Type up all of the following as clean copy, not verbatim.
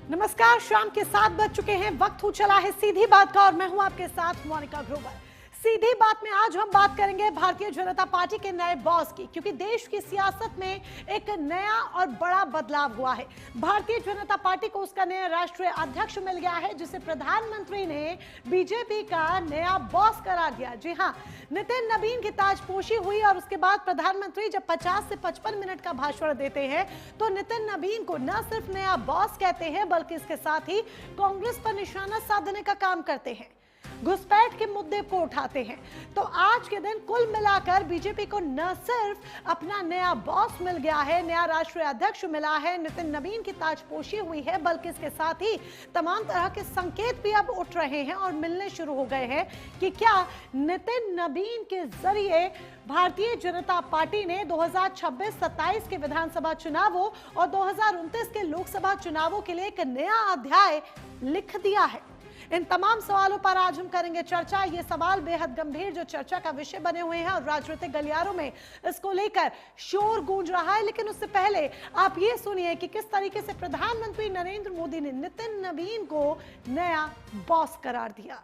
नमस्कार, शाम के 7 बज चुके हैं। वक्त हो चला है सीधी बात का और मैं हूं आपके साथ मोनिका ग्रोवर। सीधी बात में आज हम बात करेंगे भारतीय जनता पार्टी के नए बॉस की, क्योंकि देश की सियासत में एक नया और बड़ा बदलाव हुआ है। भारतीय जनता पार्टी को उसका नया राष्ट्रीय अध्यक्ष मिल गया है, जिसे प्रधानमंत्री ने बीजेपी का नया बॉस करार दिया। जी हां, नितिन नवीन की ताजपोशी हुई और उसके बाद प्रधानमंत्री जब 50 से 55 मिनट का भाषण देते हैं तो नितिन नवीन को न सिर्फ नया बॉस कहते हैं, बल्कि इसके साथ ही कांग्रेस पर निशाना साधने का काम करते हैं, घुसपैठ के मुद्दे को उठाते हैं। तो आज के दिन कुल मिलाकर बीजेपी को न सिर्फ अपना नया बॉस मिल गया है, नया राष्ट्रीय अध्यक्ष मिला है, नितिन नवीन की ताजपोशी हुई है, बल्कि इसके साथ ही तमाम तरह के संकेत भी अब उठ रहे हैं और मिलने शुरू हो गए हैं कि क्या नितिन नवीन के जरिए भारतीय जनता पार्टी ने 2026-27 के विधानसभा चुनावों और 2029 के लोकसभा चुनावों के लिए एक नया अध्याय लिख दिया है। इन तमाम सवालों पर आज हम करेंगे चर्चा। ये सवाल बेहद गंभीर जो चर्चा का विषय बने हुए हैं और राजनीतिक गलियारों में इसको लेकर शोर गूंज रहा है। लेकिन उससे पहले आप ये सुनिए कि किस तरीके से प्रधानमंत्री नरेंद्र मोदी ने नितिन नवीन को नया बॉस करार दिया।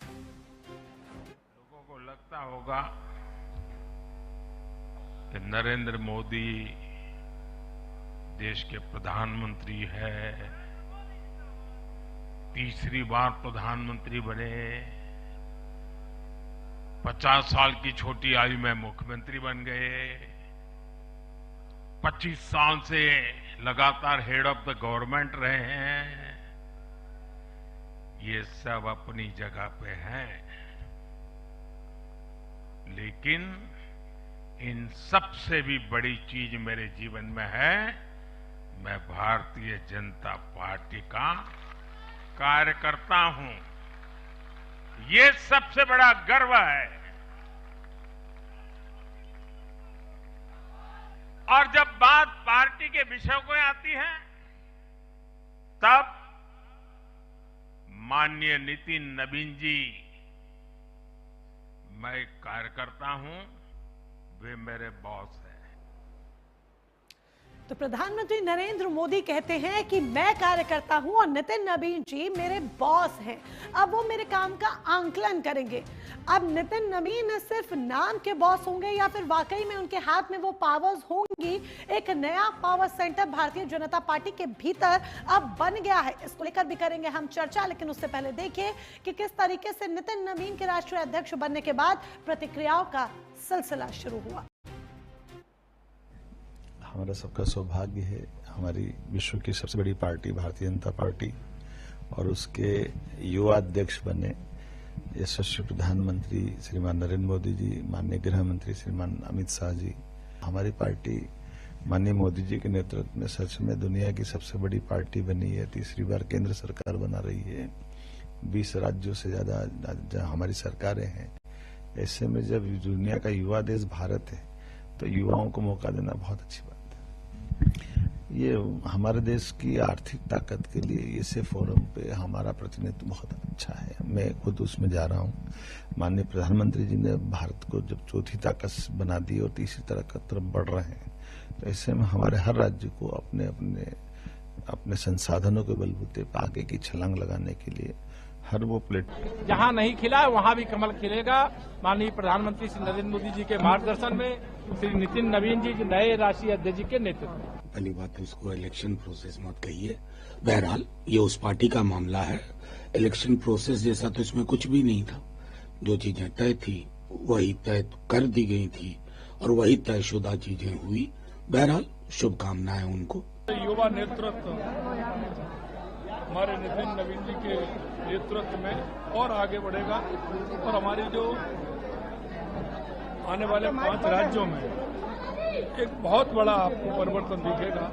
लोगों को लगता होगा कि नरेंद्र मोदी देश के प्रधानमंत्री है, तीसरी बार प्रधानमंत्री बने, 50 साल की छोटी आयु में मुख्यमंत्री बन गए, 25 साल से लगातार हेड ऑफ द गवर्नमेंट रहे हैं। ये सब अपनी जगह पे हैं, लेकिन इन सबसे भी बड़ी चीज मेरे जीवन में है, मैं भारतीय जनता पार्टी का कार्यकर्ता हूं। ये सबसे बड़ा गर्व है। और जब बात पार्टी के विषयों को आती है, तब माननीय नितिन नवीन जी, मैं एक कार्यकर्ता हूं, वे मेरे बॉस हैं। तो प्रधानमंत्री नरेंद्र मोदी कहते हैं कि मैं कार्यकर्ता हूं और नितिन नवीन जी मेरे बॉस हैं। अब वो मेरे काम का आंकलन करेंगे। अब नितिन नवीन सिर्फ नाम के बॉस होंगे या फिर वाकई में उनके हाथ में वो पावर्स होंगी। एक नया power centre Bharatiya Janata party के भीतर अब बन गया है। इसको लेकर भी करेंगे हम चर्चा, लेकिन उससे पहले देखिए कि किस तरीके से नितिन नवीन के राष्ट्रीय अध्यक्ष बनने के बाद प्रतिक्रियाओं का सिलसिला शुरू हुआ। हमारा सबका सौभाग्य है, हमारी विश्व की सबसे बड़ी पार्टी भारतीय जनता पार्टी और उसके युवा अध्यक्ष बने यशस्वी प्रधानमंत्री श्रीमान नरेंद्र मोदी जी, माननीय गृह मंत्री श्रीमान अमित शाह जी। हमारी पार्टी माननीय मोदी जी के नेतृत्व में सच में दुनिया की सबसे बड़ी पार्टी बनी है, तीसरी बार केंद्र सरकार बना रही है, 20 राज्यों से ज्यादा हमारी सरकारें हैं। ऐसे में जब दुनिया का युवा देश भारत है तो युवाओं को मौका देना बहुत अच्छी बात है। ये हमारे देश की आर्थिक ताकत के लिए ऐसे फोरम पे हमारा प्रतिनिधित्व बहुत अच्छा है। मैं खुद उसमें जा रहा हूँ। माननीय प्रधानमंत्री जी ने भारत को जब चौथी ताकत बना दी और तीसरी ताकत तरफ बढ़ रहे हैं, तो ऐसे में हमारे हर राज्य को अपने अपने अपने संसाधनों के बलबूते पे आगे की छलांग लगाने के लिए हर वो प्लेट जहां नहीं खिला है वहां भी कमल खिलेगा। माननीय प्रधानमंत्री श्री नरेंद्र मोदी जी के मार्गदर्शन में, श्री नितिन नवीन जी नए राष्ट्रीय अध्यक्ष जी के नेतृत्व में। पहली बात तो इसको इलेक्शन प्रोसेस मत कहिए। बहरहाल ये उस पार्टी का मामला है। इलेक्शन प्रोसेस जैसा तो इसमें कुछ भी नहीं था। जो चीजें तय थी वही तय कर दी गई थी और वही तयशुदा चीजें हुई। बहरहाल शुभकामनाएं उनको। युवा नेतृत्व हमारे नितिन नवीन जी के नेतृत्व में और आगे बढ़ेगा और हमारी जो आने वाले 5 राज्यों में एक बहुत बड़ा आपको परिवर्तन दिखेगा।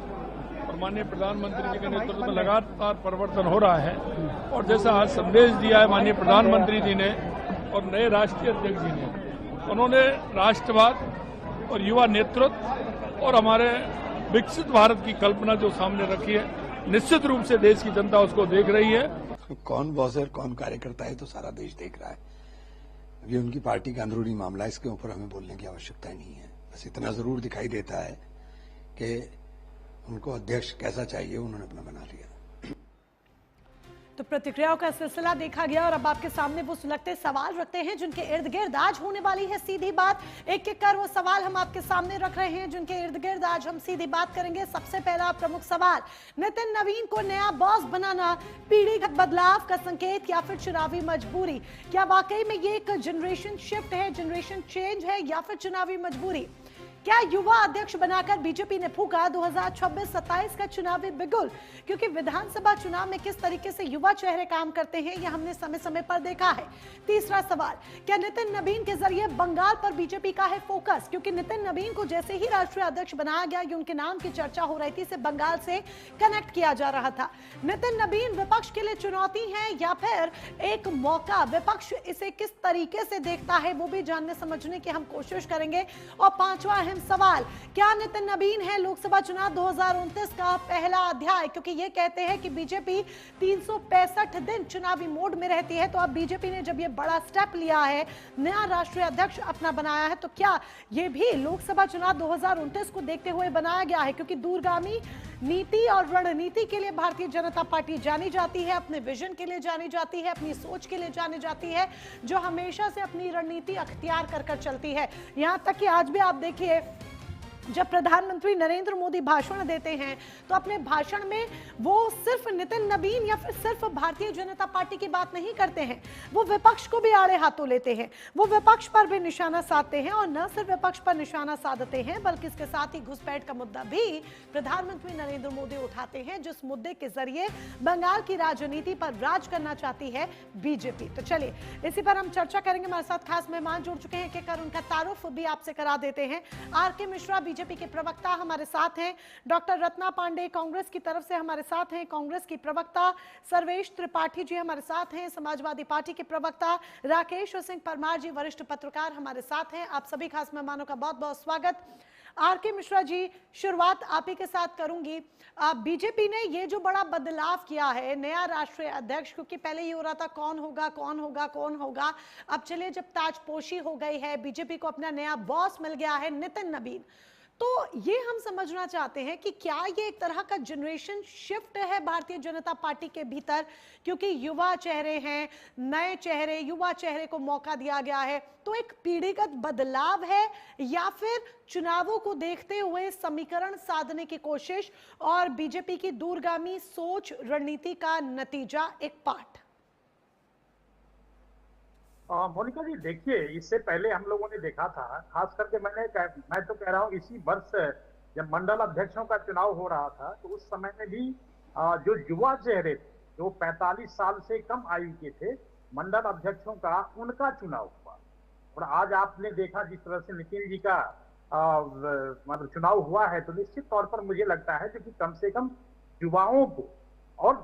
और माननीय प्रधानमंत्री जी के नेतृत्व में लगातार परिवर्तन हो रहा है। और जैसा आज संदेश दिया है माननीय प्रधानमंत्री जी ने और नए राष्ट्रीय अध्यक्ष जी ने, उन्होंने राष्ट्रवाद और युवा नेतृत्व और हमारे विकसित भारत की कल्पना जो सामने रखी है, निश्चित रूप से देश की जनता उसको देख रही है। कौन बॉस है और कौन कार्यकर्ता है तो सारा देश देख रहा है। ये उनकी पार्टी का अंदरूनी मामला है, इसके ऊपर हमें बोलने की आवश्यकता नहीं है। बस इतना जरूर दिखाई देता है कि उनको अध्यक्ष कैसा चाहिए उन्होंने अपना बना लिया। तो प्रतिक्रियाओं का सिलसिला देखा गया और अब आपके सामने वो सुलगते सवाल रखते हैं जिनके इर्द गिर्द आज होने वाली है सीधी बात। एक एक कर वो सवाल हम आपके सामने रख रहे हैं जिनके इर्द गिर्द आज हम सीधी बात करेंगे। सबसे पहला प्रमुख सवाल, नितिन नवीन को नया बॉस बनाना पीढ़ीगत बदलाव का संकेत या फिर चुनावी मजबूरी? क्या वाकई में ये एक जनरेशन शिफ्ट है, जनरेशन चेंज है या फिर चुनावी मजबूरी? क्या युवा अध्यक्ष बनाकर बीजेपी ने फूका 2026-27 का चुनावी बिगुल? क्योंकि विधानसभा चुनाव में किस तरीके से युवा चेहरे काम करते हैं यह हमने समय समय पर देखा है। तीसरा सवाल, क्या नितिन नवीन के जरिए बंगाल पर बीजेपी का है फोकस? क्योंकि नितिन नवीन को जैसे ही राष्ट्रीय अध्यक्ष बनाया गया कि उनके नाम की चर्चा हो रही थी, इसे बंगाल से कनेक्ट किया जा रहा था। नितिन नवीन विपक्ष के लिए चुनौती है या फिर एक मौका? विपक्ष इसे किस तरीके से देखता है वो भी जानने समझने की हम कोशिश करेंगे। और पांचवा सवाल, क्या नितिन नवीन है लोकसभा चुनाव 2029 का पहला अध्याय? क्योंकि ये कहते हैं कि बीजेपी 365 दिन चुनावी मोड में रहती है, तो अब बीजेपी ने जब ये बड़ा स्टेप लिया है, नया राष्ट्रीय अध्यक्ष अपना बनाया है, तो क्या ये भी लोकसभा चुनाव 2029 को देखते हुए बनाया गया है? क्योंकि दूरगामी नीति और रणनीति के लिए भारतीय जनता पार्टी जानी जाती है, अपने विजन के लिए जानी जाती है, अपनी सोच के लिए जानी जाती है, जो हमेशा से अपनी रणनीति अख्तियार कर चलती है। यहां तक कि आज भी आप देखिए, जब प्रधानमंत्री नरेंद्र मोदी भाषण देते हैं तो अपने भाषण में वो सिर्फ नितिन नवीन या फिर सिर्फ भारतीय जनता पार्टी की बात नहीं करते हैं, वो विपक्ष को भी आड़े हाथों लेते हैं, वो विपक्ष पर भी निशाना साधते हैं। और न सिर्फ विपक्ष पर निशाना साधते हैं बल्कि इसके साथ ही घुसपैठ का मुद्दा भी प्रधानमंत्री नरेंद्र मोदी उठाते हैं, जिस मुद्दे के जरिए बंगाल की राजनीति पर राज करना चाहती है बीजेपी। तो चलिए इसी पर हम चर्चा करेंगे। हमारे साथ खास मेहमान जुड़ चुके हैं, एक उनका तारुफ भी आपसे करा देते हैं। आर.के. मिश्रा बीजेपी के प्रवक्ता हमारे साथ हैं, डॉक्टर रत्ना पांडे कांग्रेस की तरफ से हमारे साथ हैं, कांग्रेस की प्रवक्ता सर्वेश त्रिपाठी जी हमारे साथ हैं, समाजवादी पार्टी के प्रवक्ता राकेश सिंह परमार जी वरिष्ठ पत्रकार हमारे साथ हैं। आप सभी खास मेहमानों का बहुत बहुत स्वागत। आर.के. मिश्रा जी, शुरुआत आप ही के साथ करूंगी। बीजेपी ने ये जो बड़ा बदलाव किया है, नया राष्ट्रीय अध्यक्ष, क्योंकि पहले ये हो रहा था कौन होगा कौन होगा कौन होगा, अब चलिए जब ताजपोशी हो गई है, बीजेपी को अपना नया बॉस मिल गया है नितिन नवीन, तो ये हम समझना चाहते हैं कि क्या ये एक तरह का जनरेशन शिफ्ट है भारतीय जनता पार्टी के भीतर? क्योंकि युवा चेहरे हैं, नए चेहरे, युवा चेहरे को मौका दिया गया है, तो एक पीढ़ीगत बदलाव है या फिर चुनावों को देखते हुए समीकरण साधने की कोशिश और बीजेपी की दूरगामी सोच रणनीति का नतीजा, एक पार्ट? मोनिका जी, देखिए, इससे पहले हम लोगों ने देखा था, खास करके मैं तो कह रहा हूँ इसी वर्ष जब मंडल अध्यक्षों का चुनाव हो रहा था, तो उस समय में भी जो युवा चेहरे थे, जो 45 साल से कम आयु के थे, मंडल अध्यक्षों का, उनका चुनाव हुआ। और आज आपने देखा जिस तरह से नितिन जी का मतलब चुनाव हुआ है, तो निश्चित तौर पर मुझे लगता है कि कम से कम युवाओं को और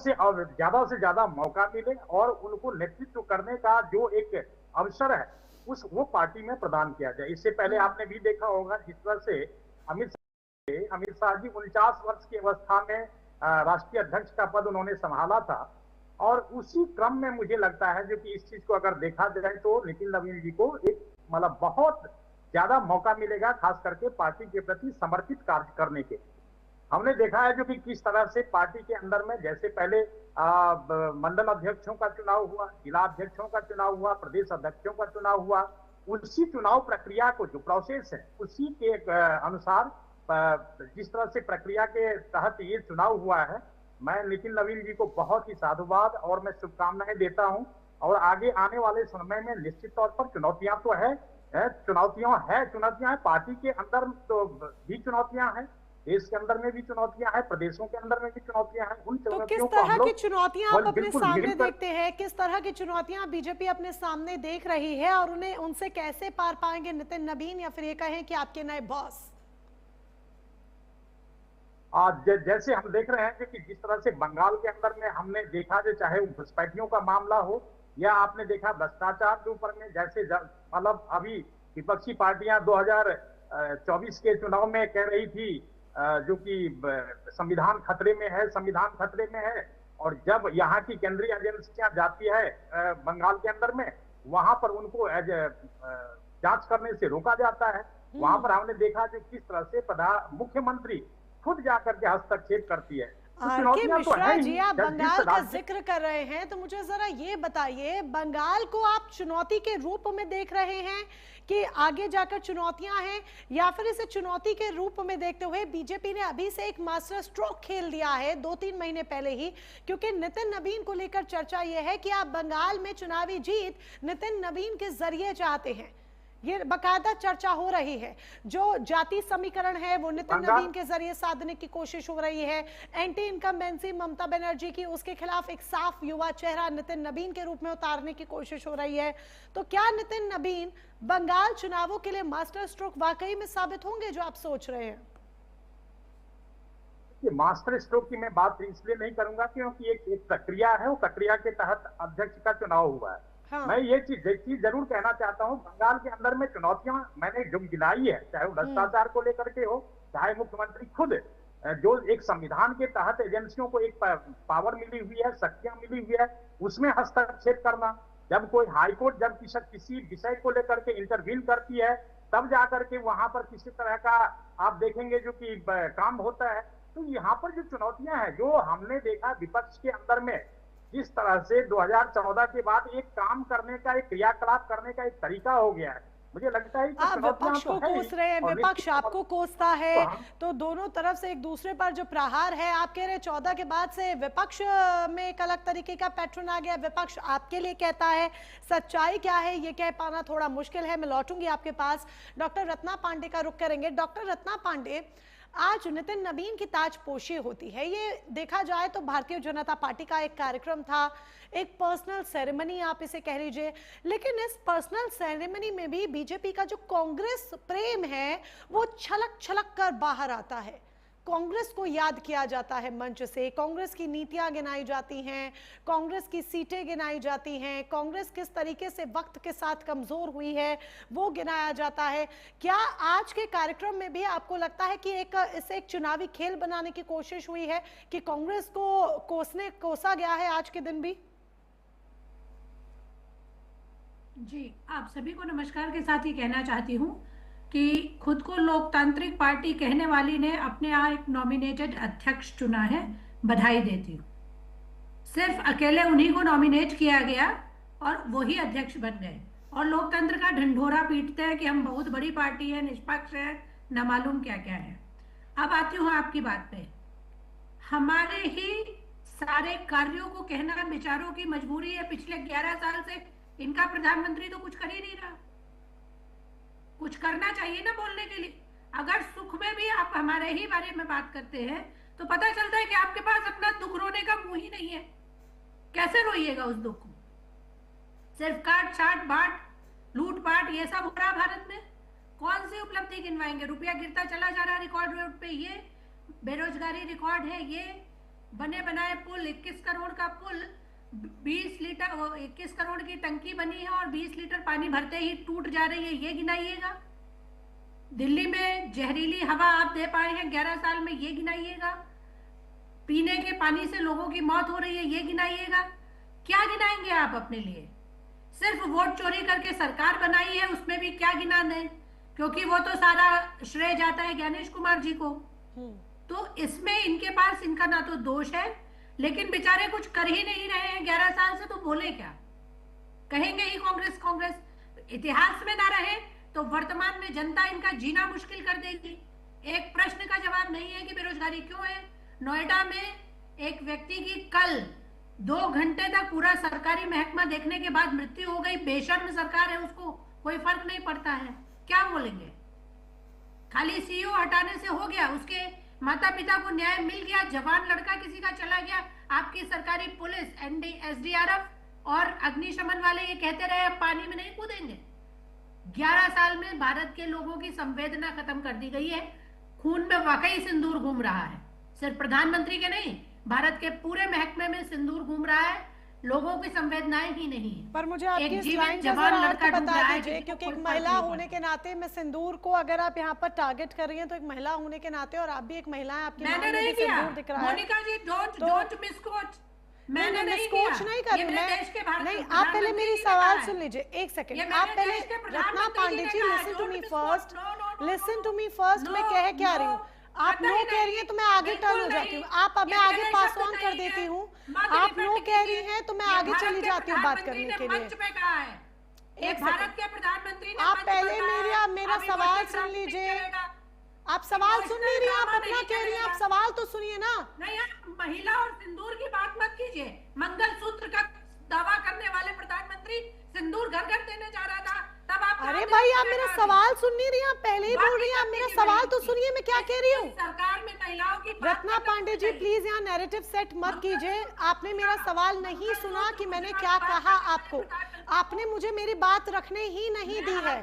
ज्यादा से ज्यादा मौका मिले और उनको नेतृत्व करने का जो एक अवसर है वो पार्टी में प्रदान किया जाए। इससे पहले आपने भी देखा होगा जिस तरह से अमित शाह जी 49 वर्ष की अवस्था में राष्ट्रीय अध्यक्ष का पद उन्होंने संभाला था, और उसी क्रम में मुझे लगता है जो कि इस चीज को अगर देखा जाए तो नितिन नवीन जी को एक मतलब बहुत ज्यादा मौका मिलेगा, खास करके पार्टी के प्रति समर्पित कार्य करने के। हमने देखा है जो कि किस तरह से पार्टी के अंदर में, जैसे पहले मंडल अध्यक्षों का चुनाव हुआ, जिला अध्यक्षों का चुनाव हुआ, प्रदेश अध्यक्षों का चुनाव हुआ, उसी चुनाव प्रक्रिया को, जो प्रोसेस है उसी के अनुसार जिस तरह से प्रक्रिया के तहत ये चुनाव हुआ है, मैं नितिन नवीन जी को बहुत ही साधुवाद और मैं शुभकामनाएं देता हूं। और आगे आने वाले समय में निश्चित तौर पर चुनौतियां तो है, चुनौतियां हैं, पार्टी के अंदर तो भी चुनौतियां हैं, देश के अंदर में भी चुनौतियां हैं, प्रदेशों के अंदर में भी चुनौतियां हैं। उन तो किस तरह की चुनौतियां आप अपने सामने देखते हैं? किस तरह की चुनौतियां बीजेपी अपने सामने देख रही है और उन्हें उनसे कैसे पार पाएंगे नितिन नवीन, या फिर ये कहें कि आपके नए बॉस? जैसे हम देख रहे हैं कि जिस तरह से बंगाल के अंदर में हमने देखा, जो चाहे वो घुसपैठियों का मामला हो या आपने देखा भ्रष्टाचार के ऊपर में, जैसे मतलब अभी विपक्षी पार्टियां 2024 के चुनाव में कह रही थी जो कि संविधान खतरे में है, और जब यहाँ की केंद्रीय एजेंसियां जाती है बंगाल के अंदर में, वहां पर उनको जांच करने से रोका जाता है। वहां पर हमने देखा जो किस तरह से मुख्यमंत्री खुद जाकर के हस्तक्षेप करती है। आर के चुनौतियां तो मिश्रा है जी, ही। आप जब जिस बंगाल का राज्य- जिक्र कर रहे हैं तो मुझे जरा ये बताइए, बंगाल को आप चुनौती के रूप में देख रहे हैं कि आगे जाकर चुनौतियां हैं, या फिर इसे चुनौती के रूप में देखते हुए बीजेपी ने अभी से एक मास्टर स्ट्रोक खेल दिया है 2-3 महीने पहले ही? क्योंकि नितिन नवीन को लेकर चर्चा यह है कि आप बंगाल में चुनावी जीत नितिन नवीन के जरिए चाहते हैं, ये बकायदा चर्चा हो रही है। जो जाति समीकरण है वो नितिन नवीन के जरिए साधने की कोशिश हो रही है। एंटी इनकम्बेंसी ममता बनर्जी की, उसके खिलाफ एक साफ युवा चेहरा नितिन नवीन के रूप में उतारने की कोशिश हो रही है। तो क्या नितिन नवीन बंगाल चुनावों के लिए मास्टर स्ट्रोक वाकई में साबित होंगे जो आप सोच रहे हैं? ये मास्टर स्ट्रोक की मैं बात इसलिए नहीं करूंगा क्योंकि एक प्रक्रिया है, वो प्रक्रिया के तहत अध्यक्ष का चुनाव हुआ है। हाँ। मैं ये चीज जरूर कहना चाहता हूँ, बंगाल के अंदर में चुनौतियां मैंने जो गिनाई है, चाहे वो भ्रष्टाचार को लेकर के हो, चाहे मुख्यमंत्री खुद जो एक संविधान के तहत एजेंसियों को एक पावर मिली हुई है, शक्तियां मिली हुई है, उसमें हस्तक्षेप करना। जब कोई हाईकोर्ट जब किसी विषय को लेकर के इंटरवीन करती है, तब जाकर के वहां पर किसी तरह का आप देखेंगे जो कि काम होता है। तो यहाँ पर जो चुनौतियां हैं, जो हमने देखा विपक्ष के अंदर में, जिस तरह से 2014 के बाद एक काम करने का, एक क्रियाकलाप करने का एक तरीका हो गया है, मुझे लगता है कि आप विपक्ष को कोस रहे हैं, विपक्ष आपको कोसता है, तो दोनों तरफ से एक दूसरे पर जो प्रहार है, आप कह रहे हैं 14 के बाद से विपक्ष में एक अलग तरीके का पैटर्न आ गया, विपक्ष आपके लिए कहता है। सच्चाई क्या है ये कह पाना थोड़ा मुश्किल है। मैं लौटूंगी आपके पास, डॉक्टर रत्ना पांडे का रुख करेंगे। डॉक्टर रत्ना पांडे, आज नितिन नवीन की ताजपोशी होती है, ये देखा जाए तो भारतीय जनता पार्टी का एक कार्यक्रम था, एक पर्सनल सेरेमनी आप इसे कह लीजिए, लेकिन इस पर्सनल सेरेमनी में भी बीजेपी का जो कांग्रेस प्रेम है वो छलक छलक कर बाहर आता है। कांग्रेस को याद किया जाता है मंच से, कांग्रेस की नीतियां गिनाई जाती हैं, कांग्रेस की सीटें गिनाई जाती हैं, कांग्रेस किस तरीके से वक्त के साथ कमजोर हुई है वो गिनाया जाता है। क्या आज के कार्यक्रम में भी आपको लगता है कि इसे एक चुनावी खेल बनाने की कोशिश हुई है, कि कांग्रेस को कोसा गया है आज के दिन भी? जी, आप सभी को नमस्कार के साथ ही कहना चाहती हूँ कि खुद को लोकतांत्रिक पार्टी कहने वाली ने अपने यहाँ एक नॉमिनेटेड अध्यक्ष चुना है, बधाई देती हूँ। सिर्फ अकेले उन्हीं को नॉमिनेट किया गया और वही अध्यक्ष बन गए, और लोकतंत्र का ढंढोरा पीटते हैं कि हम बहुत बड़ी पार्टी है, निष्पक्ष है, न मालूम क्या क्या है। अब आती हूँ आपकी बात पे। हमारे ही सारे कार्यों को कहना विचारों की मजबूरी है। पिछले 11 साल से इनका प्रधानमंत्री तो कुछ कर ही नहीं रहा, कुछ करना चाहिए ना बोलने के लिए। अगर सुख में भी आप हमारे ही बारे में बात करते हैं तो पता चलता है कि आपके पास अपना दुख रोने का मुंह ही नहीं है। कैसे रोइएगा उस दुख को? सिर्फ काट छाट बांट लूट पाट ये सब हो रहा भारत में। कौन सी उपलब्धि गिनवाएंगे? रुपया गिरता चला जा रहा रिकॉर्ड रेट पे, ये बेरोजगारी रिकॉर्ड है, ये बने बनाए पुल, 21 करोड़ का पुल, 20 लीटर 21 करोड़ की टंकी बनी है और 20 लीटर पानी भरते ही टूट जा रही है, ये गिनाइएगा। दिल्ली में जहरीली हवा आप दे पाए हैं 11 साल में, ये गिनाइएगा। पीने के पानी से लोगों की मौत हो रही है, ये गिनाइएगा। क्या गिनाएंगे आप अपने लिए? सिर्फ वोट चोरी करके सरकार बनाई है, उसमें भी क्या गिना दें? क्योंकि वो तो सारा श्रेय जाता है ज्ञानेश कुमार जी को। तो इसमें इनके पास इनका ना तो दोष है, लेकिन बेचारे कुछ कर ही नहीं रहे हैं 11 साल से, तो बोले क्या? कहेंगे ही कांग्रेस कांग्रेस। इतिहास में ना रहे तो वर्तमान में जनता इनका जीना मुश्किल कर देगी। एक प्रश्न का जवाब नहीं है कि बेरोजगारी क्यों है। नोएडा में एक व्यक्ति की कल 2 घंटे तक पूरा सरकारी महकमा देखने के बाद मृत्यु हो गई। बेशर्म सरकार है, उसको कोई फर्क नहीं पड़ता है। क्या बोलेंगे? खाली सीईओ हटाने से हो गया? उसके माता पिता को न्याय मिल गया? जवान लड़का किसी का चला गया? आपकी सरकारी पुलिस, एसडीआरएफ और अग्निशमन वाले ये कहते रहे पानी में नहीं कूदेंगे। 11 साल में भारत के लोगों की संवेदना खत्म कर दी गई है। खून में वाकई सिंदूर घूम रहा है, सिर्फ प्रधानमंत्री के नहीं, भारत के पूरे महकमे में सिंदूर घूम रहा है। लोगों की संवेदनाएं ही नहीं है। पर मुझे आपकी इस लाइन का जरा अर्थ बता दीजिए, क्योंकि एक महिला होने के नाते में सिंदूर को अगर आप यहाँ पर टारगेट कर रही हैं, तो एक महिला होने के नाते, और आप भी एक महिला है, आपकी मैंने नहीं किया। दिख रहा है। मोनिका जी, डोंट मिसकोच। मैंने नहीं कोच नहीं कर रही मैं नहीं। आप पहले मेरी सवाल सुन लीजिए, एक सेकंड। आप पहले Ratna Pandey ji listen to me first, listen to me first. मैं कह क्या रही हूँ, आप नो कह रही हैं तो मैं आगे टर्न हो जाती हूँ। मैं आगे पास ऑन कर देती हूँ। आप नो कह रही हैं तो मैं आगे चली जाती हूँ बात करने के लिए। एक भारत के प्रधानमंत्री ने आप पहले मेरा सवाल सुन लीजिए। आप सवाल सुन नहीं रही, आप अपना कह रही हैं, आप सवाल तो सुनिए ना। नहीं, महिला और सिंदूर की बात मत कीजिए। मंगलसूत्र का दावा करने वाले प्रधानमंत्री सिंदूर घर घर देने जा रहा था, तब आप अरे भाई, आप मेरा सवाल सुन नहीं रही, आप पहले ही बोल रही हैं। आप मेरा सवाल तो सुनिए, मैं क्या कह रही हूँ। सरकार में महिलाओं की रत्ना पांडे जी, प्लीज यहाँ नैरेटिव सेट मत कीजिए। आपने मेरा सवाल नहीं सुना कि मैंने क्या कहा आपको। आपने मुझे मेरी बात रखने ही नहीं दी है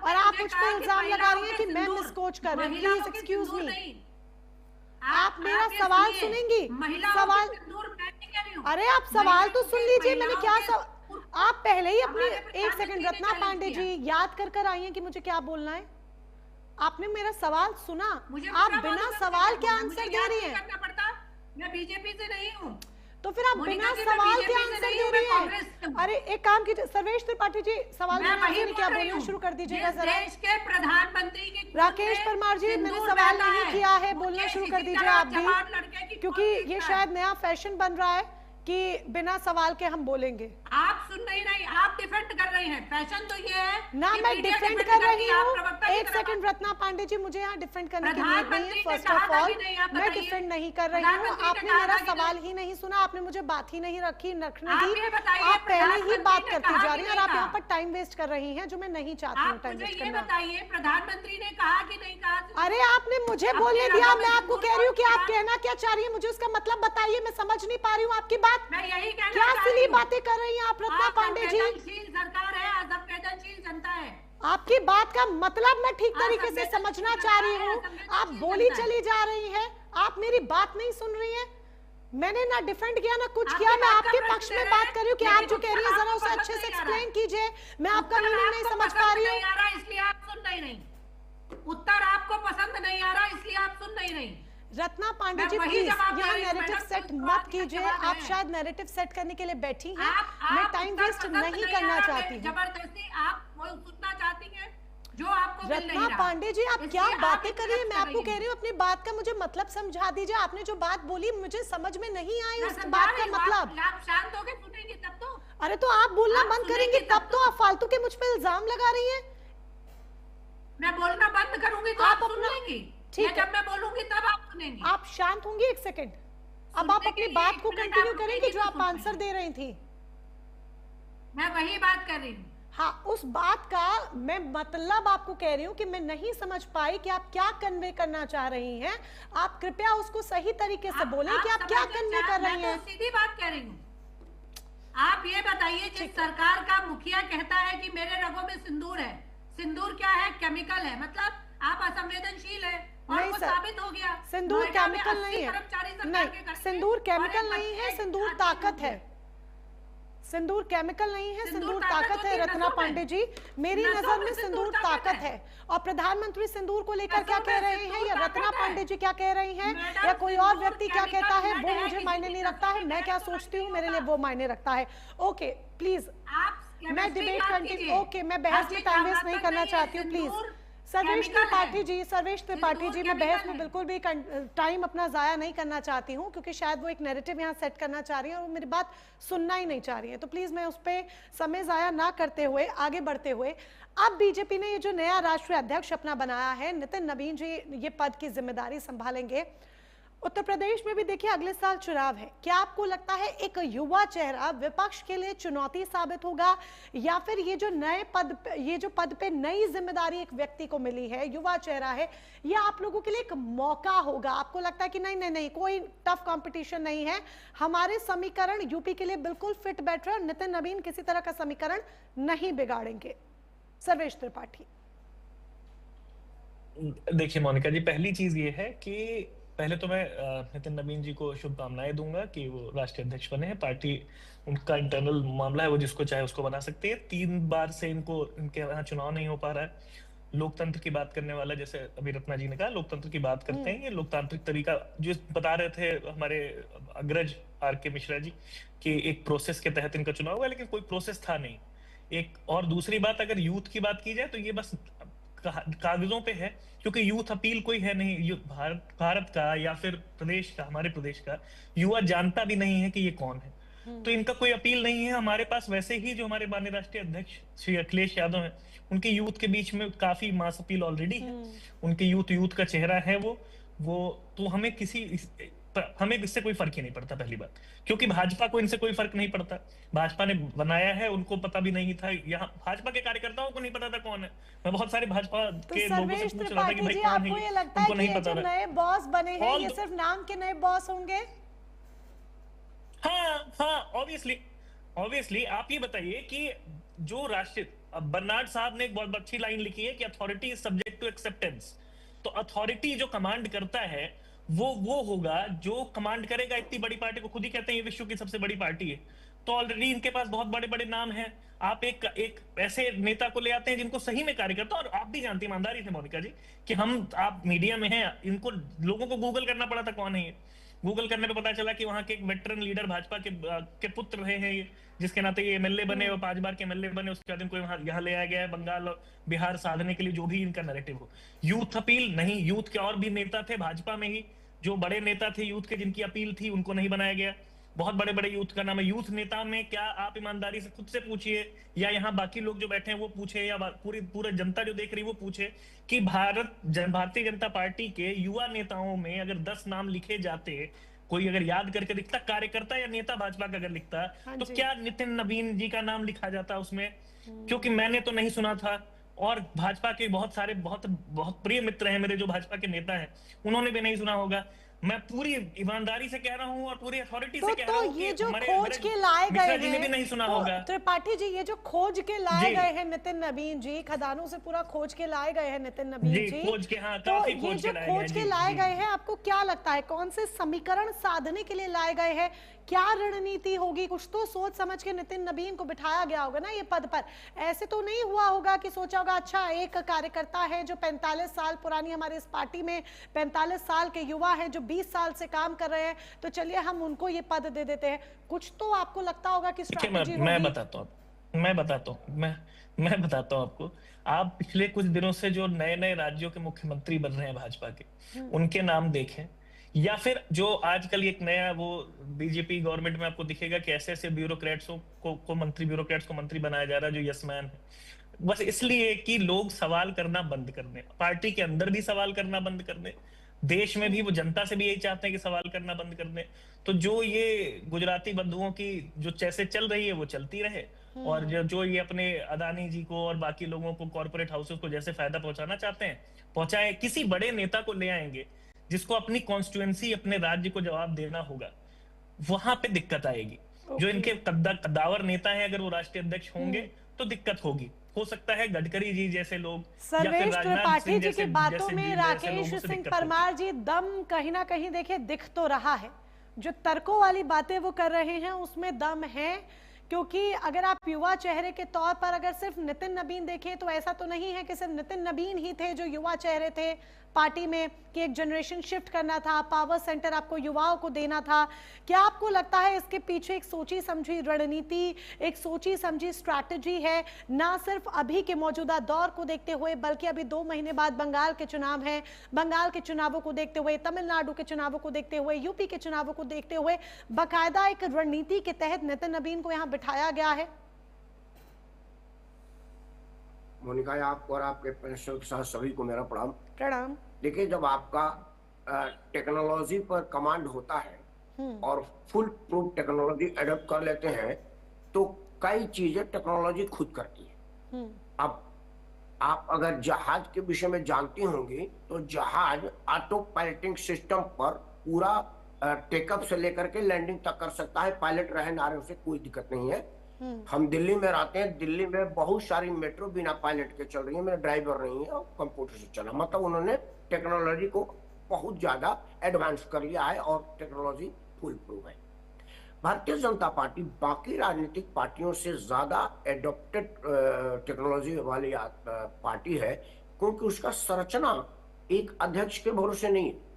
और आप मुझ पर इल्जाम लगा रही हैं कि मैं मिसकोच कर रही हूँ। Please excuse me. आप मेरा सवाल सुनेंगी? सवाल, अरे आप सवाल तो सुन लीजिए। मैंने क्या आप पहले ही अपनी, एक सेकंड रत्ना पांडे जी, याद कर आई हैं कि मुझे क्या बोलना है। आपने मेरा सवाल सुना? आप बिना सवाल के आंसर दे रही हैं। मैं बीजेपी से नहीं हूँ, तो फिर आप बिना सवाल के आंसर दे रही हैं। अरे एक काम कीजिए, सर्वेश त्रिपाठी जी, सवाल क्या बोलना शुरू कर दीजिएगा जरा। देश के प्रधानमंत्री की राकेश परमार जी, मैंने सवाल नहीं किया है, बोलना शुरू कर दीजिए आप भी, क्योंकि ये शायद नया फैशन बन रहा है कि बिना सवाल के हम बोलेंगे। आप सुन नहीं, आप डिफेंड कर रही हैं। फैशन तो ये है ना, मैं डिफेंड कर रही हूँ। एक सेकंड रत्ना पांडे जी, मुझे यहाँ डिफेंड करने की जरूरत नहीं है। फर्स्ट ऑफ ऑल, मैं डिफेंड नहीं कर रही हूँ। आपने मेरा सवाल ही नहीं सुना, आपने मुझे बात ही नहीं रखने दी। आप पहले ही बात करती जा रही हैं और आप यहाँ पर टाइम वेस्ट कर रही हैं, जो मैं नहीं चाहती हूँ टाइम वेस्ट करना। बताइए, प्रधानमंत्री ने कहा कि नहीं कहा? अरे आपने मुझे बोलने दिया, मैं आपको कह रही हूँ कि आप कहना क्या चाह रही है, मुझे उसका मतलब बताइए। मैं समझ नहीं पा रही हूँ आपकी बात। मैं यही कहना क्या सिली बातें कर रही हैं आप रत्ना पांडे जी? सरकार है, संवेदनशील जनता है। आपकी बात का मतलब मैं ठीक तरीके से समझना चाह रही हूँ। आप बोली चली जा रही हैं, आप मेरी बात नहीं सुन रही हैं। मैंने ना डिफेंड किया ना कुछ किया, मैं आपके पक्ष में बात कर रही हूँ कि आप जो कह रही हैं जरा उसे अच्छे से एक्सप्लेन कीजिए। मैं आपका मीनिंग नहीं समझ पा रही हूँ, इसलिए आप सुन नहीं। उत्तर आपको पसंद नहीं आ रहा, इसलिए आप सुन नहीं। रत्ना पांडे जी, प्लीज यहाँ नैरेटिव सेट मत कीजिए। आप शायद नैरेटिव सेट करने के लिए बैठी हैं। मैं टाइम वेस्ट नहीं करना चाहती हूँ। जबरदस्ती आप वो सुनना चाहती हैं जो आपको मिल नहीं रत्ना रहा। पांडे जी, आप क्या बातें कर रही हैं? मैं आपको कह रही हूँ अपनी बात का मुझे मतलब समझा दीजिए। आपने जो बात बोली मुझे समझ में नहीं आई उस बात का मतलब। आप शांत होकर सुनेंगे तब तो। अरे तो आप बोलना बंद करेंगे तब तो। आप फालतू के मुझ पर इल्जाम लगा रही हैं। मैं बोलना बंद करूंगी तो आप सुन लेंगी। ठीक है, जब मैं बोलूंगी तब आप सुनेंगी। आप शांत होंगी? एक सेकंड, अब आप अपनी बात को कंटिन्यू करेंगे जो आप आंसर दे रही थी। मैं वही बात कर रही हूँ। हाँ, उस बात का मैं मतलब आपको कह रही हूँ कि मैं नहीं समझ पाई कि आप क्या कन्वे करना चाह रही हैं। आप कृपया उसको सही तरीके से बोलें कि आप क्या कन्वे कर रही हैं। सीधी बात कह रही हूँ। आप ये बताइए, जिस सरकार का मुखिया कहता है कि मेरे रगों में सिंदूर है, सिंदूर क्या है? केमिकल है। मतलब आप असंवेदनशील है और वो साबित हो गया। सिंदूर केमिकल नहीं है। नहीं, सिंदूर केमिकल नहीं है, सिंदूर ताकत है। सिंदूर केमिकल नहीं है, सिंदूर ताकत है। रत्ना पांडे जी, मेरी नजर में सिंदूर ताकत है। और प्रधानमंत्री सिंदूर को लेकर क्या कह रहे हैं, या रत्ना पांडे जी क्या कह रही हैं, या कोई और व्यक्ति क्या कहता है, वो मुझे मायने नहीं रखता है। मैं क्या सोचती हूँ मेरे लिए वो मायने रखता है। ओके प्लीज, मैं डिबेट कंटिन्यू। ओके, मैं बहस में टाइम वेस्ट नहीं करना चाहती हूँ। प्लीज सर्वेश त्रिपाठी जी, मैं बहस में बिल्कुल भी टाइम अपना जाया नहीं करना चाहती हूँ, क्योंकि शायद वो एक नैरेटिव यहाँ सेट करना चाह रही है और वो मेरी बात सुनना ही नहीं चाह रही है। तो प्लीज मैं उस पर समय जाया ना करते हुए आगे बढ़ते हुए, अब बीजेपी ने ये जो नया राष्ट्रीय अध्यक्ष अपना बनाया है, नितिन नवीन जी ये पद की जिम्मेदारी संभालेंगे। उत्तर प्रदेश में भी देखिए अगले साल चुनाव है। क्या आपको लगता है एक युवा चेहरा विपक्ष के लिए चुनौती साबित होगा, या फिर ये जो नए पद, ये जो पद पे नई जिम्मेदारी एक व्यक्ति को मिली है, युवा चेहरा है, ये आप लोगों के लिए एक मौका होगा? आपको लगता है कि नहीं नहीं नहीं, कोई टफ कंपटीशन नहीं है, हमारे समीकरण यूपी के लिए बिल्कुल फिट बैठ रहे और नितिन नवीन किसी तरह का समीकरण नहीं बिगाड़ेंगे? सर्वेश त्रिपाठी। देखिए मोनिका जी, पहली चीज ये है कि पहले तो मैं नितिन नवीन जी को शुभकामनाएं दूंगा कि वो राष्ट्रीय अध्यक्ष बने हैं। पार्टी उनका इंटरनल मामला है, वो जिसको चाहे उसको बना सकती है। 3 बार से इनके यहाँ चुनाव नहीं हो पा रहा है। लोकतंत्र की बात करने वाला, जैसे अभी रत्ना जी ने कहा, लोकतंत्र की बात करते हैं। ये लोकतांत्रिक तरीका जो बता रहे थे हमारे अग्रज आर.के. मिश्रा जी कि एक प्रोसेस के तहत इनका चुनाव हुआ, लेकिन कोई प्रोसेस था नहीं। एक और दूसरी बात, अगर यूथ की बात की जाए तो ये बस कागजों पे है, क्योंकि यूथ अपील कोई है नहीं। भारत का या फिर प्रदेश का, हमारे प्रदेश का युवा जानता भी नहीं है कि ये कौन है, तो इनका कोई अपील नहीं है हमारे पास। वैसे ही जो हमारे माननीय राष्ट्रीय अध्यक्ष श्री अखिलेश यादव हैं, उनके यूथ के बीच में काफी मास अपील ऑलरेडी है। उनके यूथ का चेहरा है वो तो हमें इससे कोई फर्क ही नहीं पड़ता, पहली बात, क्योंकि भाजपा को इनसे कोई फर्क नहीं पड़ता। भाजपा ने बनाया है, उनको पता भी नहीं था, यहाँ भाजपा के कार्यकर्ताओं को नहीं पता था कौन है। मैं बहुत सारे भाजपा के लोगों से पूछ रहा था कि भाई कौन है, ये लगता है उनको नहीं कि पता जो था। नए बॉस बने हैं ये सिर्फ नाम के नए बॉस होंगे? हाँ, ऑब्वियसली आप ये बताइए कि जो राष्ट्रीय, अब बर्नार्ड साहब ने एक बहुत अच्छी लाइन लिखी है कि authority is subject to acceptance. तो अथॉरिटी जो कमांड करता है वो होगा जो कमांड करेगा। इतनी बड़ी पार्टी को खुद ही कहते हैं ये विश्व की सबसे बड़ी पार्टी है, तो ऑलरेडी इनके पास बहुत बड़े बड़े नाम हैं। आप एक ऐसे नेता को ले आते हैं जिनको सही में कार्यकर्ता, और आप भी जानती ईमानदारी से मोनिका जी कि आप मीडिया में हैं, इनको लोगों को गूगल करना पड़ा था कौन है ये। गूगल करने पे पता चला कि वहां के एक वेटरन लीडर भाजपा के पुत्र रहे हैं ये, जिसके नाते ये एमएलए बने और 5 बार के एमएलए बने। उसके बाद इनको यहाँ ले आया गया है बंगाल और बिहार साधने के लिए, जो भी इनका नैरेटिव हो। यूथ अपील नहीं, यूथ के और भी नेता थे भाजपा में ही, जो बड़े नेता थे यूथ के जिनकी अपील थी, उनको नहीं बनाया गया। बहुत बड़े बड़े यूथ का नाम है। यूथ नेता में क्या आप ईमानदारी से खुद से पूछिए, या यहाँ बाकी लोग जो बैठे हैं वो पूछे, या पूरी जनता जो देख रही है वो पूछे कि भारतीय जनता पार्टी के युवा नेताओं में अगर 10 नाम लिखे जाते, कोई अगर याद करके लिखता कार्यकर्ता या नेता भाजपा का अगर लिखता, तो क्या नितिन नवीन जी का नाम लिखा जाता उसमें? क्योंकि मैंने तो नहीं सुना था, और भाजपा के बहुत सारे बहुत प्रिय मित्र हैं मेरे जो भाजपा के नेता हैं, उन्होंने भी नहीं सुना होगा। मैं पूरी ईमानदारी से कह रहा हूँ और पूरी अथॉरिटी से कह रहा हूँ, ये जो खोज के लाए गए हैं, भी नहीं सुना होगा। त्रिपाठी जी, ये जो खोज के लाए गए हैं नितिन नवीन जी, खदानों से पूरा खोज के लाए गए हैं नितिन नवीन जी, खोज के, हाँ, तो ये जो खोज के लाए गए हैं, आपको क्या लगता है कौन से समीकरण साधने के लिए लाए गए हैं? क्या रणनीति होगी? कुछ तो सोच समझ के नितिन नवीन को बिठाया गया होगा ना ये पद पर। ऐसे तो नहीं हुआ होगा कि सोचा होगा अच्छा एक कार्यकर्ता है जो 45 साल पुरानी हमारी इस पार्टी में 45 साल के युवा हैं जो 20 साल से काम कर रहे हैं, तो चलिए हम उनको ये पद दे देते हैं। कुछ तो आपको लगता होगा कि स्ट्रैटेजी होगी। मैं बताता हूँ आपको। आप पिछले कुछ दिनों से जो नए नए राज्यों के मुख्यमंत्री बन रहे हैं भाजपा के, उनके नाम देखें, या फिर जो आजकल एक नया वो बीजेपी गवर्नमेंट में आपको दिखेगा कि ऐसे ब्यूरोक्रेट्स को मंत्री बनाया जा रहा है जो यस मैन है, बस इसलिए कि लोग सवाल करना बंद कर दें। पार्टी के अंदर भी सवाल करना बंद कर दें, देश में भी वो जनता से भी यही चाहते हैं कि सवाल करना बंद कर दें। तो जो ये गुजराती बंधुओं की जो जैसे चल रही है वो चलती रहे, और जो ये अपने अदानी जी को और बाकी लोगों को, कॉर्पोरेट हाउसेस को जैसे फायदा पहुंचाना चाहते हैं पहुंचाएं। किसी बड़े नेता को ले आएंगे जिसको अपनी कॉन्स्टिट्यूएंसी, अपने राज्य को जवाब देना होगा, वहां पे दिक्कत आएगी। जो इनके कद्दावर नेता हैं, अगर वो राष्ट्रीय अध्यक्ष होंगे तो दिक्कत होगी। हो सकता है गडकरी जी जैसे लोग, सर्वेश त्रिपाठी जी की बातों में राकेश सिंह परमार जी दम कहीं ना कहीं देखिए दिख तो रहा है। जो तर्कों वाली बातें वो कर रहे हैं उसमें दम है, क्योंकि अगर आप युवा चेहरे के तौर पर अगर सिर्फ नितिन नवीन देखें तो ऐसा तो नहीं है कि सिर्फ नितिन नवीन ही थे जो युवा चेहरे थे पार्टी में, कि एक जनरेशन शिफ्ट करना था, पावर सेंटर आपको युवाओं को देना था। क्या आपको लगता है इसके पीछे एक सोची समझी रणनीति, एक सोची समझी स्ट्रैटेजी है, ना सिर्फ अभी के मौजूदा दौर को देखते हुए बल्कि अभी 2 महीने बाद बंगाल के चुनाव हैं, बंगाल के चुनावों को देखते हुए, तमिलनाडु के चुनावों को देखते हुए, यूपी के चुनावों को देखते हुए बाकायदा एक रणनीति के तहत नितिन नवीन को यहाँ बिठाया गया है? मोनिका, आपको और आपके पेंशनर के साथ सभी को मेरा प्रणाम। देखिए, जब आपका टेक्नोलॉजी पर कमांड होता है और फुल प्रूफ टेक्नोलॉजी एडॉप्ट कर लेते हैं तो कई चीजें टेक्नोलॉजी खुद करती है। अब आप अगर जहाज के विषय में जानती होंगी तो जहाज ऑटो पायलटिंग सिस्टम पर पूरा टेकअप से लेकर के लैंडिंग तक कर सकता है, पायलट रहे ना रहे उसे कोई दिक्कत नहीं है। हम दिल्ली में रहते हैं, दिल्ली में बहुत सारी मेट्रो बिना पायलट के चल रही है, मेरा ड्राइवर नहीं है और कंप्यूटर से चला। मतलब उन्होंने टेक्नोलॉजी को बहुत ज्यादा एडवांस कर लिया है और टेक्नोलॉजी फुल प्रूफ है। भारतीय जनता पार्टी बाकी राजनीतिक पार्टियों से ज्यादा एडॉप्टेड टेक्नोलॉजी वाली पार्टी है, क्योंकि उसका संरचना एक अध्यक्ष के भरोसे नहीं है।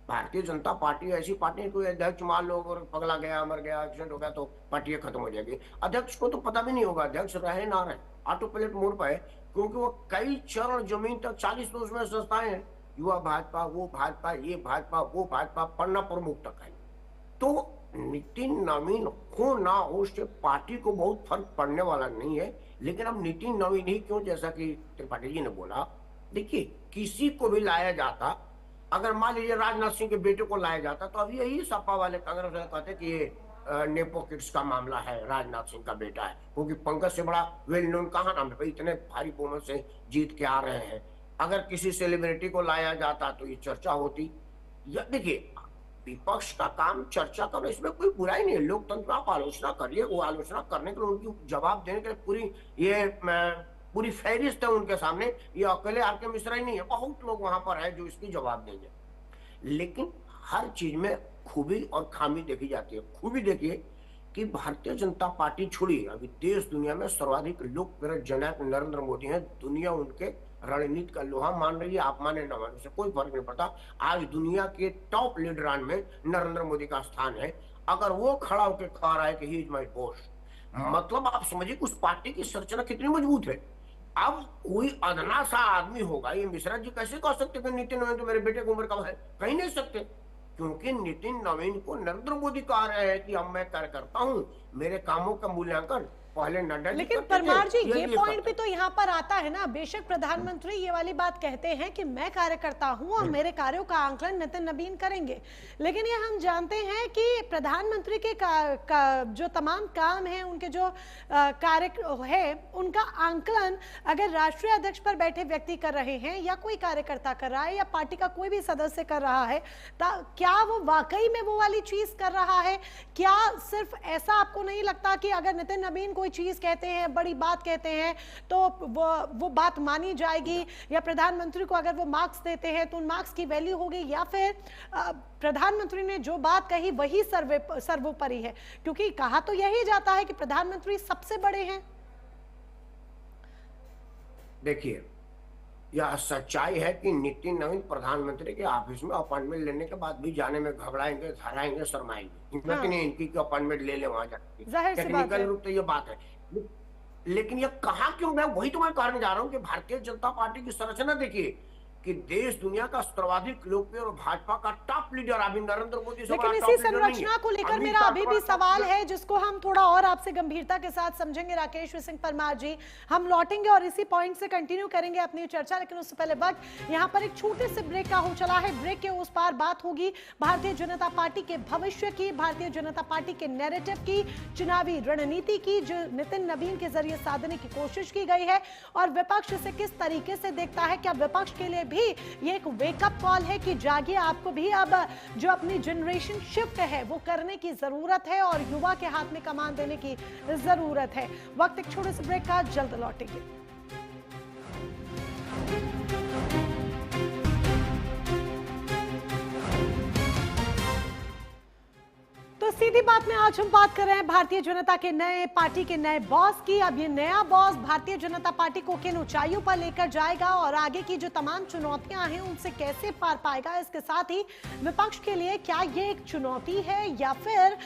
भारतीय जनता पार्टी ऐसी पार्टी है, कोई अध्यक्ष मान लो और पगला गया, मर गया, एक्सीडेंट हो गया तो पार्टी खत्म हो जाएगी। अध्यक्ष को तो पता भी नहीं होगा अध्यक्ष रहे ना रहे, ऑटो पायलट मोड पर है, क्योंकि वो कई चरण जमीन तक 40 तो उसमें संस्थाएं हैं, युवा भाजपा, वो भाजपा, ये भाजपा, वो भाजपा, पन्ना प्रमुख तक है। तो नितिन नवीन हो ना हो उससे पार्टी को बहुत फर्क पड़ने वाला नहीं है। लेकिन अब नितिन नवीन ही क्यों, जैसा कि त्रिपाठी जी ने बोला, देखिए किसी को भी लाया जाता, अगर मान लीजिए राजनाथ सिंह के बेटे को लाया जाता तो अभी यही सपा वाले कांग्रेस वाले कहते कि ये नेपो किड्स का मामला है, राजनाथ सिंह का बेटा है, क्योंकि पंकज से बड़ा वेल नोन कहाँ नाम है भाई, इतने भारी बहुमत से जीत के आ रहे हैं। अगर किसी सेलिब्रिटी को लाया जाता तो ये चर्चा होती। देखिए विपक्ष का काम चर्चा करना, इसमें कोई बुराई नहीं है, लोकतंत्र आप आलोचना करिए, वो आलोचना करने के लिए उनकी जवाब देने के लिए पूरी फहरिस्त है उनके सामने। ये अकेले आर.के. मिश्रा ही नहीं है, बहुत लोग वहां पर है जो इसकी जवाब देंगे। लेकिन हर चीज में खूबी और खामी देखी जाती है। खूबी देखिए कि भारतीय जनता पार्टी छोड़ी, अभी देश दुनिया में सर्वाधिक लोकप्रिय जननायक नरेंद्र मोदी हैं। दुनिया उनके रणनीति का लोहा मान रही है, आप माने न माने से कोई फर्क नहीं पड़ता। आज दुनिया के टॉप लीडरान में नरेंद्र मोदी का स्थान है। अगर वो खड़ा होकर कह रहा है कि ही इज माय बॉस, मतलब आप समझिए उस पार्टी की संरचना कितनी मजबूत है। अब कोई अदना सा आदमी होगा, ये मिश्रा जी कैसे कह सकते कि नितिन नवीन तो मेरे बेटे की उम्र कम है, कह नहीं सकते, क्योंकि नितिन नवीन को नरेंद्र मोदी कह रहे हैं कि अब मैं कार्यकर्ता हूं, मेरे कामों का मूल्यांकन पहले नड्डा जी। लेकिन परमार जी ये पॉइंट भी तो यहाँ पर आता है ना, बेशक प्रधानमंत्री ये वाली बात कहते हैं कि मैं कार्यकर्ता हूं और मेरे कार्यों का आंकलन नितिन नवीन करेंगे, लेकिन ये हम जानते हैं कि प्रधानमंत्री के जो तमाम काम है, उनके जो कार्य है, उनका आंकलन अगर राष्ट्रीय अध्यक्ष पर बैठे व्यक्ति कर रहे हैं या कोई कार्यकर्ता कर रहा है या पार्टी का कोई भी सदस्य कर रहा है, क्या वो वाकई में वो वाली चीज कर रहा है? क्या सिर्फ ऐसा आपको नहीं लगता कि अगर नितिन नवीन कोई चीज कहते हैं, बड़ी बात कहते हैं, तो वो बात मानी जाएगी, या प्रधानमंत्री को अगर वो मार्क्स देते हैं तो उन मार्क्स की वैल्यू होगी, या फिर प्रधानमंत्री ने जो बात कही वही सर्वोपरि है? क्योंकि कहा तो यही जाता है कि प्रधानमंत्री सबसे बड़े हैं। देखिए यह सच्चाई है कि नितिन नवीन प्रधानमंत्री के ऑफिस में अपॉइंटमेंट लेने के बाद भी जाने में घबराएंगे, धराएंगे, शर्माएंगे। हाँ। नहीं इनकी अपॉइंटमेंट ले ले वहां जाके, टेक्निकल रूप से ये बात है। लेकिन ये कहा क्यों, मैं वही तो मैं कहने जा रहा हूँ कि भारतीय जनता पार्टी की संरचना देखिए कि देश दुनिया का सर्वाधिक लोकप्रिय और भाजपा का टॉप लीडर अभी नरेंद्र मोदी। लेकिन इसी संरचना को लेकर मेरा अभी भी सवाल है जिसको हम थोड़ा और आपसे गंभीरता के साथ समझेंगे। राकेश सिंह परमार जी, हम लौटेंगे और इसी पॉइंट से कंटिन्यू करेंगे अपनी चर्चा, लेकिन उससे पहले वक्त यहाँ पर एक छोटे से ब्रेक का हो चला है। ब्रेक के उस पार बात होगी भारतीय जनता पार्टी के भविष्य की, भारतीय जनता पार्टी के नैरेटिव की, चुनावी रणनीति की, जो नितिन नवीन के जरिए साधने की कोशिश की गई है, और विपक्ष इसे किस तरीके से देखता है। क्या विपक्ष के लिए ये एक वेकअप कॉल है कि जागिए, आपको भी अब जो अपनी जनरेशन शिफ्ट है वो करने की जरूरत है और युवा के हाथ में कमान देने की जरूरत है। वक्त एक छोटे से ब्रेक का, जल्द लौटेंगे। तो सीधी बात में आज हम बात कर रहे हैं भारतीय जनता के नए पार्टी के नए बॉस की। अब ये नया बॉस भारतीय जनता पार्टी को किन ऊंचाइयों पर लेकर जाएगा और आगे की जो तमाम चुनौतियां हैं उनसे कैसे पार पाएगा। इसके साथ ही विपक्ष के लिए क्या ये एक चुनौती है या फिर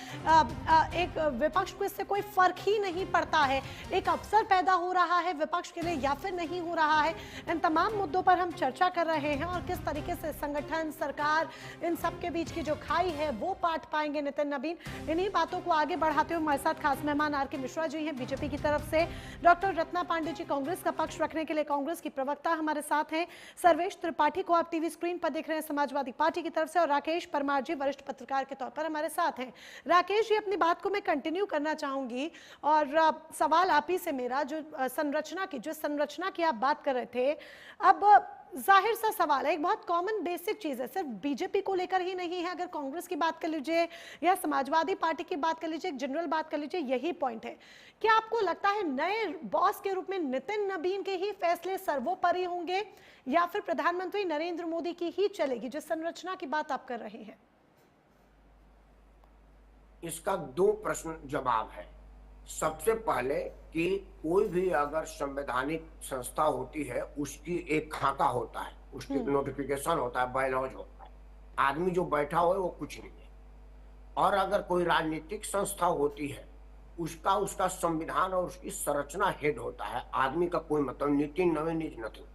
एक विपक्ष को इससे कोई फर्क ही नहीं पड़ता है, एक अवसर पैदा हो रहा है विपक्ष के लिए या फिर नहीं हो रहा है। इन तमाम मुद्दों पर हम चर्चा कर रहे हैं और किस तरीके से संगठन, सरकार, इन सबके बीच की जो खाई है वो पाट पाएंगे नितिन नवीन। इन्हीं बातों को आगे बढ़ाते हुए हमारे साथ खास मेहमान आर.के. मिश्रा जी हैं बीजेपी की तरफ से, डॉक्टर रत्ना पांडे जी कांग्रेस का पक्ष रखने के लिए कांग्रेस की प्रवक्ता हमारे साथ हैं, सर्वेश त्रिपाठी को आप टीवी स्क्रीन पर देख रहे हैं समाजवादी पार्टी की तरफ से, और राकेश परमार जी वरिष्ठ पत्रकार के तौर पर हमारे साथ हैं। राकेश जी, अपनी बात को मैं कंटिन्यू करना चाहूंगी और सवाल आप ही से मेरा, जो संरचना की आप बात कर रहे थे, अब जाहिर सा सवाल है, एक बहुत कॉमन बेसिक चीज है, सिर्फ बीजेपी को लेकर ही नहीं है, अगर कांग्रेस की बात कर लीजिए या समाजवादी पार्टी की बात कर लीजिए, एक जनरल बात कर लीजिए, यही पॉइंट है। क्या आपको लगता है नए बॉस के रूप में नितिन नवीन के ही फैसले सर्वोपरि होंगे या फिर प्रधानमंत्री नरेंद्र मोदी की ही चलेगी, जिस संरचना की बात आप कर रहे हैं? इसका दो प्रश्न जवाब है। सबसे पहले कि कोई भी अगर संवैधानिक संस्था होती है उसकी एक खाका होता है, उसकी नोटिफिकेशन होता है, बायलॉज होता है। आदमी जो बैठा हो वो कुछ नहीं है। और अगर कोई राजनीतिक संस्था होती है उसका संविधान और उसकी संरचना हेड होता है, आदमी का कोई मतलब। नितिन नवीन इज नथिंग।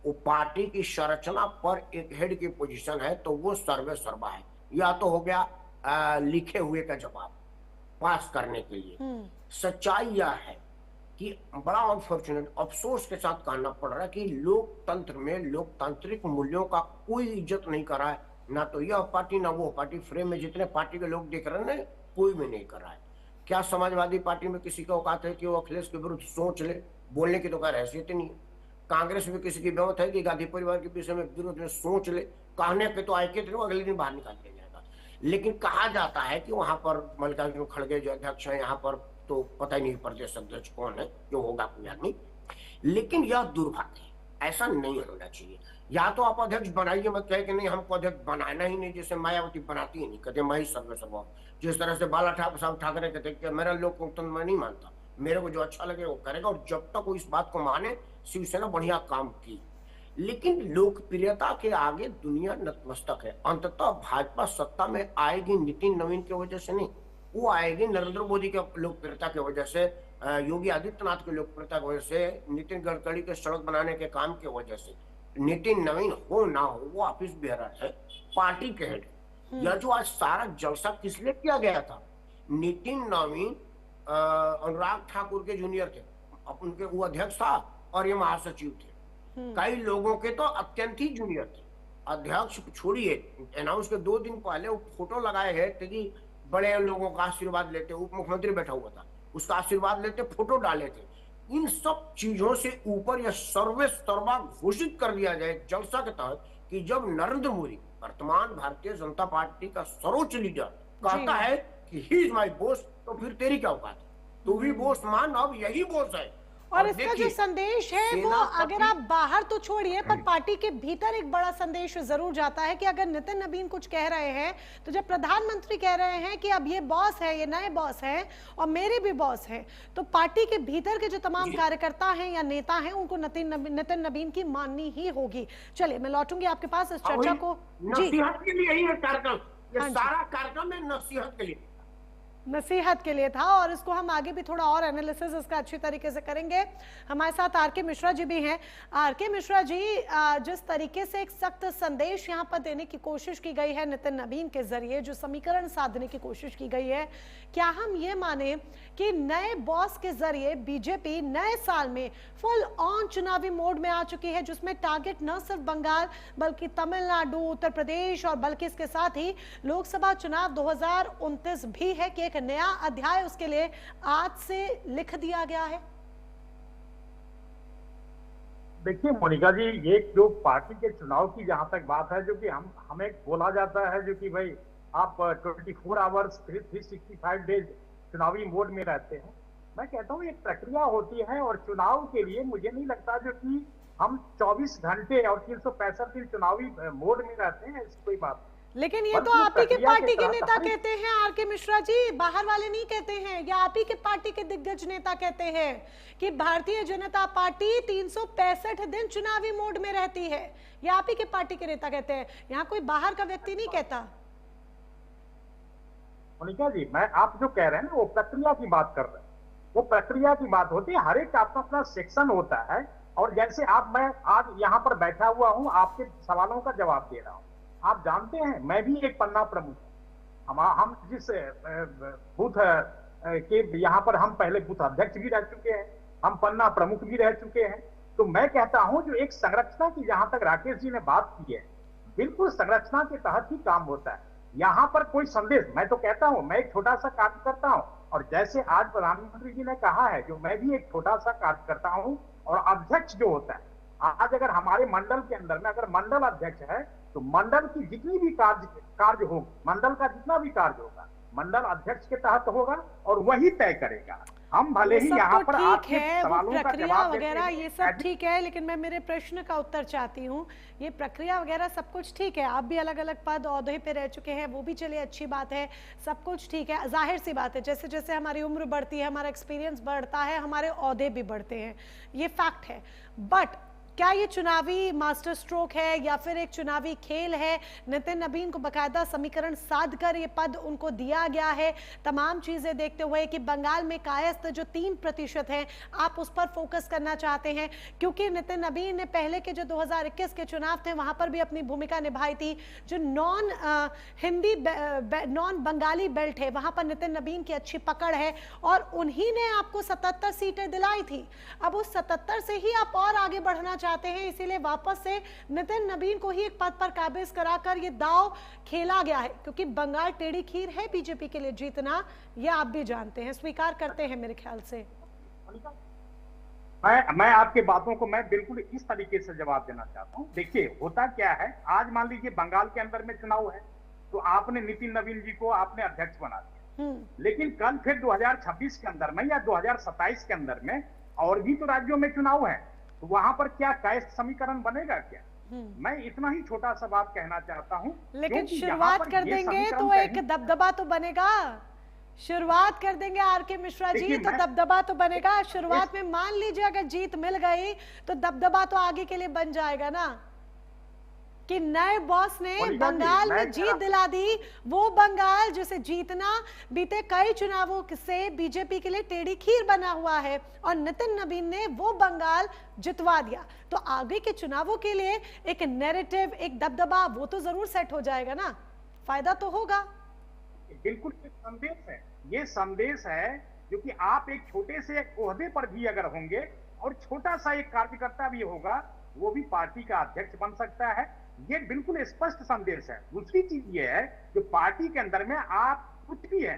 वो पार्टी की संरचना पर एक हेड की पोजीशन है, तो वो सर्वे सर्वा है। या तो हो गया लिखे हुए का जवाब पास करने के लिए। सच्चाई यह है कि बड़ा अनफॉर्चुनेट, अफसोस के साथ कहना पड़ रहा है कि लोकतंत्र में लोकतांत्रिक मूल्यों का कोई इज्जत नहीं कर रहा है। ना तो यह पार्टी ना वो पार्टी। फ्रेम में जितने पार्टी के लोग देख रहे हैं कोई भी नहीं कर रहा है। क्या समाजवादी पार्टी में किसी का औकात है कि वो अखिलेश के विरुद्ध सोच ले? बोलने की तो क्या हैसियत नहीं है। कांग्रेस में किसी की हिम्मत है कि गांधी परिवार के विषय में विरोध में सोच ले? कहने के तो आए थे, अगले दिन बाहर निकाल दिया जाएगा। लेकिन कहा जाता है कि वहां पर मल्लिकार्जुन खड़गे जो अध्यक्ष है, यहाँ पर तो पता ही नहीं प्रदेश अध्यक्ष कौन है, जो होगा कोई आदमी। लेकिन यह दुर्भाग्य है, ऐसा नहीं होना चाहिए। या तो आप अध्यक्ष बनाइए, मत कहे कि नहीं हमको अध्यक्ष बनाना ही नहीं, जैसे मायावती बनाती ही नहीं, कहते मैं ही सर्वे सर्वा। जिस तरह से बाला ठाकरे कहते कि मेरा लोकतंत्र मैं नहीं मानता, मेरे को जो अच्छा लगे वो करेगा। और जब तक वो इस बात को माने, शिवसेना बढ़िया काम की। लेकिन लोकप्रियता के आगे दुनिया नतमस्तक है। अंततः भाजपा सत्ता में आएगी नितिन नवीन की वजह से नहीं, वो आएगी नरेंद्र मोदी के लोकप्रियता की वजह से, योगी आदित्यनाथ की लोकप्रियता की वजह से, नितिन गडकरी के सड़क बनाने के काम की वजह से। नितिन नवीन हो ना हो वो ऑफिस बेरर है, पार्टी के हेड। यह जो आज सारा जलसा किस लिए किया गया था? नितिन नवीन अनुराग ठाकुर के जूनियर थे, उनके वो अध्यक्ष था और ये महासचिव थे। कई लोगों के तो अत्यंत ही जूनियर थे। अध्यक्ष छोड़िए, अनाउंस के 2 दिन पहले वो फोटो लगाए गए थे कि बड़े लोगों का आशीर्वाद लेते, उप मुख्यमंत्री बैठा हुआ था, उसका आशीर्वाद लेते, फोटो डाले थे। इन सब चीजों से ऊपर यह सर्वे सर्वा घोषित कर दिया जाए जलसा के तहत कि जब नरेंद्र मोदी, वर्तमान भारतीय जनता पार्टी का सर्वोच्च लीडर, कहता है कि ही इज माय बॉस, तो फिर तेरी क्या औकात है? तू भी बॉस मान, अब यही बॉस है। और इसका जो संदेश है वो अगर आप बाहर तो छोड़िए, पर पार्टी के भीतर एक बड़ा संदेश जरूर जाता है कि अगर नितिन नवीन कुछ कह रहे हैं, तो जब प्रधानमंत्री कह रहे हैं कि अब ये बॉस है, ये नए बॉस हैं और मेरे भी बॉस हैं, तो पार्टी के भीतर के जो तमाम कार्यकर्ता हैं या नेता हैं उनको नितिन नवीन की माननी ही होगी। चलिए मैं लौटूंगी आपके पास इस चर्चा को। नसीहत के लिए ही है कार्यक्रम, ये सारा कार्यक्रम है नसीहत के लिए, नसीहत के लिए था। और इसको हम आगे भी थोड़ा और एनालिसिस इसका अच्छी तरीके से करेंगे। हमारे साथ आरके मिश्रा जी भी हैं। आरके मिश्रा जी, जिस तरीके से एक सख्त संदेश यहाँ पर देने की कोशिश की गई है नितिन नवीन के जरिए, जो समीकरण साधने की कोशिश की गई है, क्या हम ये माने कि नए बॉस के जरिए बीजेपी नए साल में फुल ऑन चुनावी मोड में आ चुकी है, जिसमें टारगेट न सिर्फ बंगाल बल्कि तमिलनाडु, उत्तर प्रदेश और बल्कि इसके साथ ही लोकसभा चुनाव 2029 भी है कि एक नया अध्याय उसके लिए आज से लिख दिया गया है? देखिए मोनिका जी, ये जो पार्टी के चुनाव की जहां तक बात है, जो कि हमें बोला जाता है जो कि भाई आप 24 आवर्स 365 डेज चुनावी मोड में रहते हैं। मैं कहता हूँ एक प्रक्रिया होती है और चुनाव के लिए मुझे नहीं लगता जो कि हम 24 घंटे और 365 दिन चुनावी मोड में रहते हैं, ऐसी कोई बात। लेकिन ये तो आप ही के पार्टी के नेता कहते हैं आरके मिश्रा जी, बाहर वाले नहीं कहते हैं। या आप ही के पार्टी के दिग्गज नेता कहते हैं कि भारतीय जनता पार्टी 365 दिन चुनावी मोड में रहती है। या आप ही के पार्टी के नेता कहते हैं, यहाँ कोई बाहर का व्यक्ति नहीं कहता। मोनिका जी, मैं आप जो कह रहे हैं ना वो प्रक्रिया की बात कर रहे हैं, वो प्रक्रिया की बात होती है। हर एक का अपना अपना सेक्शन होता है। और जैसे मैं आज यहाँ पर बैठा हुआ हूँ, आपके सवालों का जवाब दे रहा हूँ। आप जानते हैं मैं भी एक पन्ना प्रमुख हूँ। हम जिस बूथ के यहाँ पर हम पहले बूथ अध्यक्ष भी रह चुके हैं, हम पन्ना प्रमुख भी रह चुके हैं। तो मैं कहता हूँ जो एक संरचना की जहां तक राकेश जी ने बात की है, बिल्कुल संरचना के तहत ही काम होता है। यहाँ पर कोई संदेश, मैं तो कहता हूँ मैं एक छोटा सा कार्य करता हूँ, और जैसे आज प्रधानमंत्री जी ने कहा है जो मैं भी एक छोटा सा कार्य करता हूँ। और अध्यक्ष जो होता है, आज अगर हमारे मंडल के अंदर में अगर मंडल अध्यक्ष है तो मंडल की जितनी भी कार्य होगी, मंडल का जितना भी कार्य होगा मंडल अध्यक्ष के तहत होगा और वही तय करेगा। हम भले ही यहाँ पर आपके सवालों का जवाब वगैरह ये सब ठीक है, लेकिन मैं मेरे प्रश्न का उत्तर चाहती हूँ। ये प्रक्रिया वगैरह सब कुछ ठीक है, आप भी अलग अलग पद ओहदे पे रह चुके हैं, वो भी चलिए अच्छी बात है, सब कुछ ठीक है। जाहिर सी बात है जैसे जैसे हमारी उम्र बढ़ती है, हमारा एक्सपीरियंस बढ़ता है, हमारे ओहदे भी बढ़ते हैं, ये फैक्ट है। बट क्या ये चुनावी मास्टर स्ट्रोक है या फिर एक चुनावी खेल है? नितिन नबीन को बकायदा समीकरण साध कर ये पद उनको दिया गया है। तमाम चीजें देखते हुए कि बंगाल में कायस्थ जो 3% है, आप उस पर फोकस करना चाहते हैं, क्योंकि नितिन नबीन ने पहले के जो 2021 के चुनाव थे वहां पर भी अपनी भूमिका निभाई थी। जो नॉन बंगाली बेल्ट है वहां पर नितिन नबीन की अच्छी पकड़ है और उन्हीं ने आपको 77 सीटें दिलाई थी। अब उस 77 से ही आप और आगे बढ़ना चाहते हैं, इसीलिए वापस से नितिन नबीन को ही एक पद पर काबिज कराकर ये दांव खेला गया है, क्योंकि बंगाल टेढ़ी खीर है बीजेपी के लिए जीतना, ये आप भी जानते हैं, स्वीकार करते हैं मेरे ख्याल से। मैं आपके बातों को मैं बिल्कुल इस तरीके से जवाब देना चाहता हूं। देखिए, होता क्या है, आज मान लीजिए बंगाल के अंदर में चुनाव है तो आपने नितिन नबीन जी को आपने अध्यक्ष बना दिया, लेकिन कल फिर 2026 के अंदर में या 2027 के अंदर में और भी तो राज्यों में चुनाव है, तो वहां पर क्या कायस्थ समीकरण बनेगा क्या? मैं इतना ही छोटा सा बात कहना चाहता हूं। लेकिन शुरुआत कर देंगे तो एक दबदबा तो बनेगा। शुरुआत कर देंगे आरके मिश्रा जी तो दबदबा तो बनेगा। शुरुआत में मान लीजिए अगर जीत मिल गई तो दबदबा तो आगे के लिए बन जाएगा ना, कि नए बॉस ने बंगाल में जीत दिला दी। वो बंगाल जिसे जीतना बीते कई चुनावों से बीजेपी के लिए टेढ़ी खीर बना हुआ है और नितिन नबीन ने वो बंगाल जितवा दिया, तो आगे के चुनावों के लिए एक नैरेटिव, एक दबदबा वो तो जरूर सेट हो जाएगा ना, फायदा तो होगा। बिल्कुल ये संदेश है जो कि आप एक छोटे से ओहदे पर भी अगर होंगे और छोटा सा एक कार्यकर्ता भी होगा, वो भी पार्टी का अध्यक्ष बन सकता है, ये बिल्कुल स्पष्ट संदेश है। दूसरी चीज ये है जो पार्टी के अंदर में आप कुछ भी है,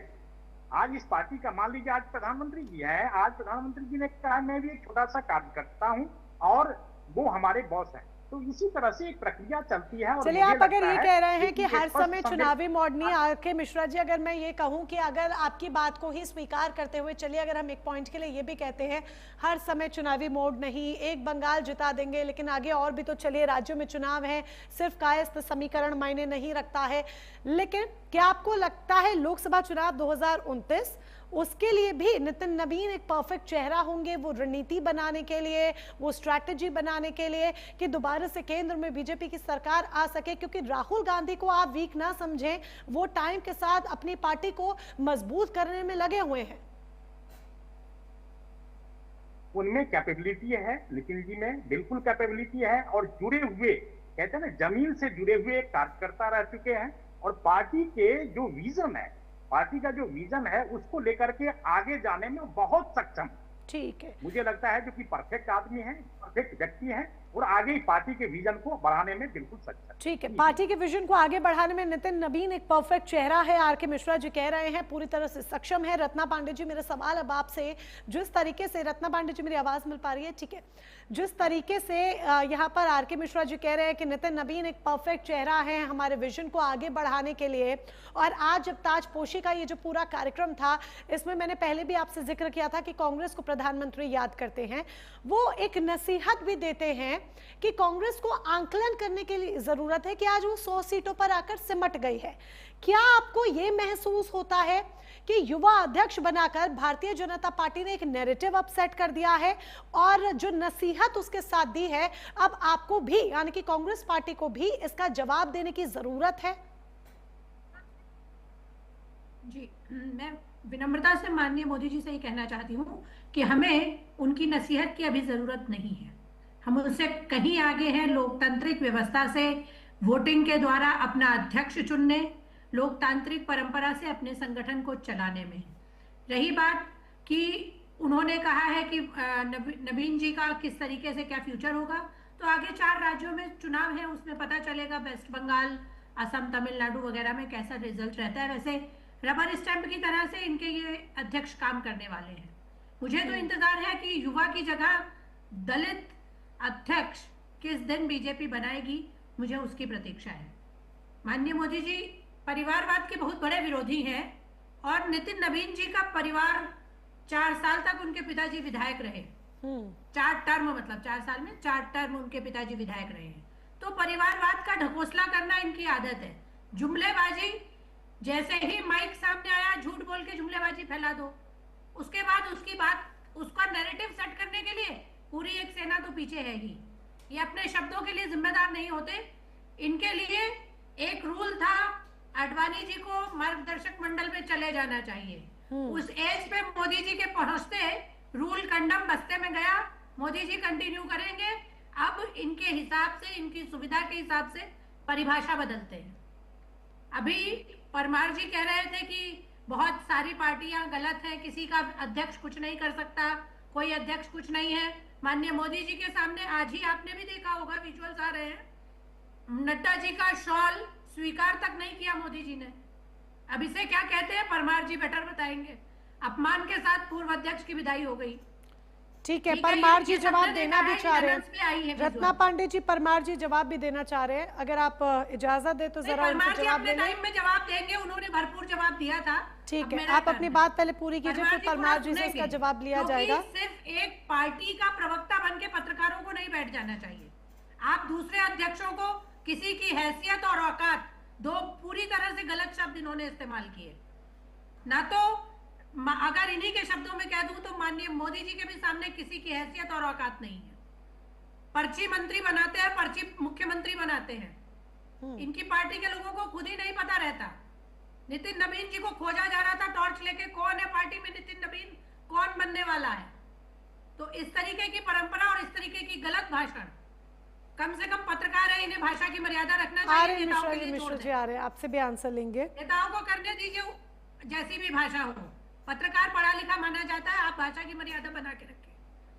आज इस पार्टी का मान लीजिए आज प्रधानमंत्री जी है, आज प्रधानमंत्री जी ने कहा मैं भी एक छोटा सा कार्यकर्ता हूं और वो हमारे बॉस हैं, तो इसी तरह से एक प्रक्रिया चलती है। चलिए, आप अगर ये कह रहे हैं कि हर समय चुनावी मोड नहीं, आरके मिश्रा जी अगर मैं ये कहूं कि अगर आपकी बात को ही स्वीकार करते हुए चलिए, अगर हम एक पॉइंट के लिए ये भी कहते हैं हर समय चुनावी मोड नहीं, एक बंगाल जिता देंगे लेकिन आगे और भी तो चलिए राज्यों में चुनाव है, सिर्फ कायस्थ समीकरण मायने नहीं रखता है, लेकिन क्या आपको लगता है लोकसभा चुनाव 2029 उसके लिए भी नितिन नबीन एक परफेक्ट चेहरा होंगे, वो रणनीति बनाने के लिए, वो स्ट्रैटेजी बनाने के लिए कि दोबारा से केंद्र में बीजेपी की सरकार आ सके? क्योंकि राहुल गांधी को आप वीक ना समझें, वो टाइम के साथ अपनी पार्टी को मजबूत करने में लगे हुए हैं। उनमें कैपेबिलिटी है, नितिन जी में बिल्कुल कैपेबिलिटी है और जुड़े हुए, कहते हैं ना, जमीन से जुड़े हुए कार्यकर्ता रह चुके हैं और पार्टी के जो विजन है, पार्टी का जो विजन है उसको लेकर के आगे जाने में बहुत सक्षम, ठीक है, मुझे लगता है, जो कि परफेक्ट आदमी है, परफेक्ट व्यक्ति है और आगे पार्टी के विजन को बढ़ाने में बिल्कुल सक्षम। ठीक है, पार्टी के विजन को आगे बढ़ाने में नितिन नबीन एक परफेक्ट चेहरा है, आरके मिश्रा जी कह रहे हैं, पूरी तरह से सक्षम है। रत्ना पांडे जी, मेरा सवाल अब आपसे, जिस तरीके से, रत्ना पांडे जी मेरी आवाज मिल पा रही है? ठीक है, जिस तरीके से यहाँ पर आरके मिश्रा जी कह रहे हैं कि नितिन नबीन एक परफेक्ट चेहरा है हमारे विजन को आगे बढ़ाने के लिए, और आज जब ताजपोशी का ये जो पूरा कार्यक्रम था, इसमें मैंने पहले भी आपसे जिक्र किया था कि कांग्रेस को प्रधानमंत्री याद करते हैं, वो एक नसीहत भी देते हैं कि कांग्रेस को आंकलन करने के लिए जरूरत है कि आज वो 100 सीटों पर आकर सिमट गई है। क्या आपको ये महसूस होता है कि युवा अध्यक्ष बनाकर भारतीय जनता पार्टी ने एक नैरेटिव अपसेट कर दिया है और जो नसीहत उसके साथ दी है, अब आपको भी यानी कि कांग्रेस पार्टी को भी इसका जवाब देने की जरूरत है? जी, मैं विनम्रता से माननीय मोदी जी से ही कहना चाहती हूँ कि हमें उनकी नसीहत की अभी जरूरत नहीं है। हम उनसे कहीं आगे हैं लोकतांत्रिक व्यवस्था से, वोटिंग के द्वारा अपना अध्यक्ष चुनने, लोकतांत्रिक परंपरा से अपने संगठन को चलाने में। रही बात कि उन्होंने कहा है कि नबीन जी का किस तरीके से क्या फ्यूचर होगा, तो आगे 4 राज्यों में चुनाव है, उसमें पता चलेगा वेस्ट बंगाल, असम, तमिलनाडु वगैरह में कैसा रिजल्ट रहता है। वैसे रबर स्टैंप की तरह से इनके ये अध्यक्ष काम करने वाले हैं। मुझे तो इंतजार है कि युवा की जगह दलित अध्यक्ष किस दिन बीजेपी बनाएगी, मुझे उसकी प्रतीक्षा है। माननीय मोदी जी परिवारवाद के बहुत बड़े विरोधी हैं और नितिन नबीन जी का परिवार 4 साल तक उनके पिताजी विधायक रहे, 4 टर्म, मतलब 4 साल में 4 टर्म उनके पिताजी विधायक रहे हैं। तो परिवारवाद का ढकोसला करना इनकी आदत है। जुमलेबाजी, जैसे ही माइक सामने आया झूठ बोल के जुमलेबाजी फैला दो, उसके बाद उसकी बात, उसका नैरेटिव सेट करने के लिए पूरी एक सेना तो पीछे है ही। ये अपने शब्दों के लिए जिम्मेदार नहीं होते। इनके लिए एक रूल था, आडवाणी जी को मार्गदर्शक मंडल में चले जाना चाहिए। उस एज पे मोदी जी के पहुंचते रूल कंडम बस्ते में गया, मोदी जी कंटिन्यू करेंगे। अब इनके हिसाब से, इनकी सुविधा के हिसाब से परिभाषा बदलते हैं। अभी परमार जी कह रहे थे कि बहुत सारी पार्टियां गलत हैं, किसी का अध्यक्ष कुछ नहीं कर सकता, कोई अध्यक्ष कुछ नहीं है। माननीय मोदी जी के सामने आज ही आपने भी देखा होगा, विजुअल्स आ रहे हैं, नड्डा जी का शॉल स्वीकार तक नहीं किया मोदी जी ने। अब इसे क्या कहते हैं, परमार जी बेटर बताएंगे। अपमान के साथ पूर्व अध्यक्ष की विदाई हो गई। ठीक है, परमार जी जवाब देना भी चाह रहे हैं। रत्ना पांडे जी, परमार जी जवाब भी देना चाह रहे हैं, अगर आप इजाजत दे तो जरा उनसे जवाब दे लें। टाइम में जवाब देंगे, उन्होंने भरपूर जवाब दिया था। ठीक है, आप अपनी बात पहले पूरी कीजिए, फिर परमार जी से इसका जवाब लिया जाएगा। सिर्फ एक पार्टी का प्रवक्ता बन के पत्रकारों को नहीं बैठ जाना चाहिए। आप दूसरे अध्यक्षों को, किसी की हैसियत और औकात, दो पूरी तरह से गलत शब्द इन्होंने इस्तेमाल किए। ना तो अगर इन्हीं के शब्दों में कह दूं तो माननीय मोदी जी के भी सामने किसी की हैसियत और औकात नहीं है। पर्ची मंत्री बनाते हैं, पर्ची मुख्यमंत्री बनाते हैं। इनकी पार्टी के लोगों को खुद ही नहीं पता रहता। नितिन नवीन जी को खोजा जा रहा था टॉर्च लेके, कौन है पार्टी में नितिन नवीन, कौन बनने वाला है। तो इस तरीके की परंपरा और इस तरीके की गलत भाषण, कम से कम पत्रकार है, इन्हें भाषा की मर्यादा रखना चाहिए। मिश्रा जी आ रहे हैं, आपसे भी आंसर लेंगे। नेताओं को करने दीजिए जैसी भी भाषा हो। पत्रकार पढ़ा लिखा माना जाता है, आप भाषा की मर्यादा बना के रखें।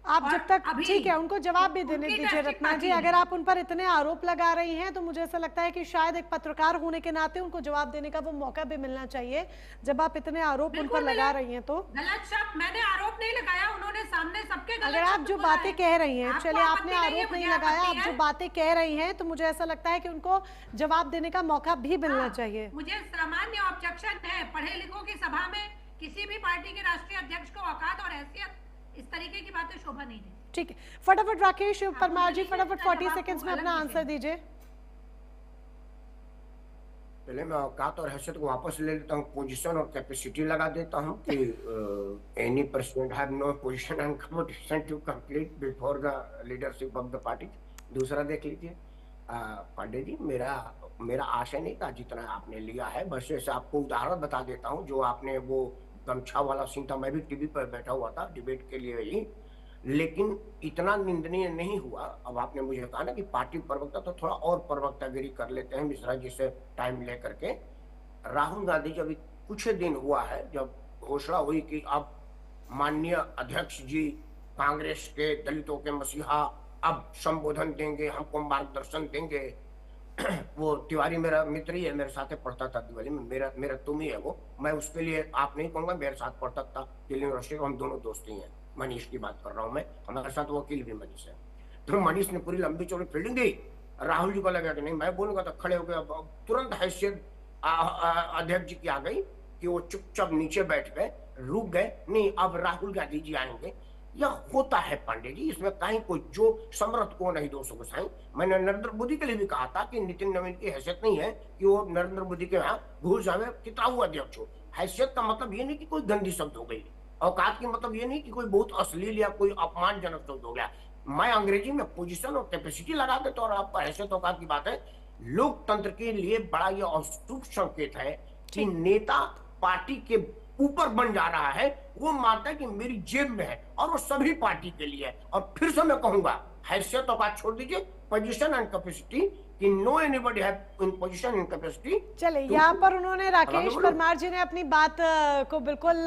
आप जब तक, ठीक है, उनको जवाब भी देने दीजिए। रत्ना जी, अगर आप उन पर इतने आरोप लगा रही हैं तो मुझे ऐसा लगता है कि शायद एक पत्रकार होने के नाते उनको जवाब देने का वो मौका भी मिलना चाहिए, जब आप इतने आरोप उन पर लगा रही हैं। तो गलत शब्द मैंने आरोप नहीं लगाया, उन्होंने सामने सबके गलत। अगर आप जो बातें कह रही हैं, चलिए आपने आरोप नहीं लगाया, आप जो बातें कह रही हैं, तो मुझे ऐसा लगता है कि उनको जवाब देने का मौका भी मिलना चाहिए। मुझे सामान्य ऑब्जेक्शन है, पढ़े लिखों की सभा में किसी भी पार्टी के राष्ट्रीय अध्यक्ष को औकात और हैसियत, इस तरीके की बातें शोभा नहीं देती। ठीक है, फटाफट राकेश परमार जी, फटाफट 40 सेकंड्स में अपना आंसर दीजिए। पहले मैं औकात और हैसियत को वापस ले लेता हूँ, पोजीशन और कैपेसिटी लगा देता हूँ कि any president have no position and competition to complete before the leadership of the party. दूसरा देख लीजिए पांडे जी, मेरा आशय नहीं था जितना आपने लिया है। बस ऐसे आपको उदाहरण बता देता हूँ, जो आपने वो गमछा वाला सीन था, मैं भी टीवी पर बैठा हुआ था डिबेट के लिए ही, लेकिन इतना निंदनीय नहीं हुआ। अब आपने मुझे कहा ना कि पार्टी प्रवक्ता, तो थोड़ा और प्रवक्तागिरी कर लेते हैं मिश्रा जी से टाइम लेकर के। राहुल गांधी जब कुछ दिन हुआ है, जब घोषणा हुई कि अब माननीय अध्यक्ष जी कांग्रेस के दलितों के मसीहा अब संबोधन देंगे, हमको मार्गदर्शन देंगे। वो तिवारी मेरा मित्र ही है, मेरे साथ पढ़ता था दिवाली में, मेरा तुम ही है वो। मैं उसके लिए आप नहीं कहूंगा, मेरे साथ पढ़ता था दिल्ली यूनिवर्सिटी, हम दोनों दोस्त ही हैं। मनीष की बात कर रहा हूँ मैं, हमारे साथ वकील भी मनीष है। तो मनीष ने पूरी लंबी चौड़ी फील्डिंग दी। राहुल जी को लगा कि नहीं मैं बोलूंगा, तो खड़े हो गए। तुरंत हैसियत अध्यक्ष जी की आ गई कि वो चुपचाप नीचे बैठ गए, रुक गए। नहीं, अब राहुल गांधी जी आएंगे। यह होता है पांडे जी, इसमें कहीं कोई जो समर्थ को नहीं दोषों को साई। मैंने नरेंद्र मोदी के लिए भी कहा था कि नितिन नवीन की हैसियत नहीं है कि वो नरेंद्र मोदी के यहाँ घुस जावे, कितना हुआ अध्यक्ष हो। हैसियत का मतलब ये नहीं कि कोई गंदी शब्द हो गई, औकात की मतलब ये नहीं कि कोई बहुत अश्लील या कोई अपमानजनक शब्द हो गया। मैं अंग्रेजी में पोजीशन और कैपेसिटी लगा देता, और आपका हैसियत औकात की बात है। लोकतंत्र के लिए बड़ा ये अशुभ संकेत है कि नेता पार्टी के ऊपर बन जा रहा है, वो मानता है कि मेरी जेब में है, और वो सभी पार्टी के लिए है। और फिर से मैं कहूंगा, हैसियत औकात छोड़ दीजिए, पोजीशन एंड कैपेसिटी, कि no anybody have in position and capacity. चले, यहाँ पर उन्होंने, राकेश परमार जी ने अपनी बात को बिल्कुल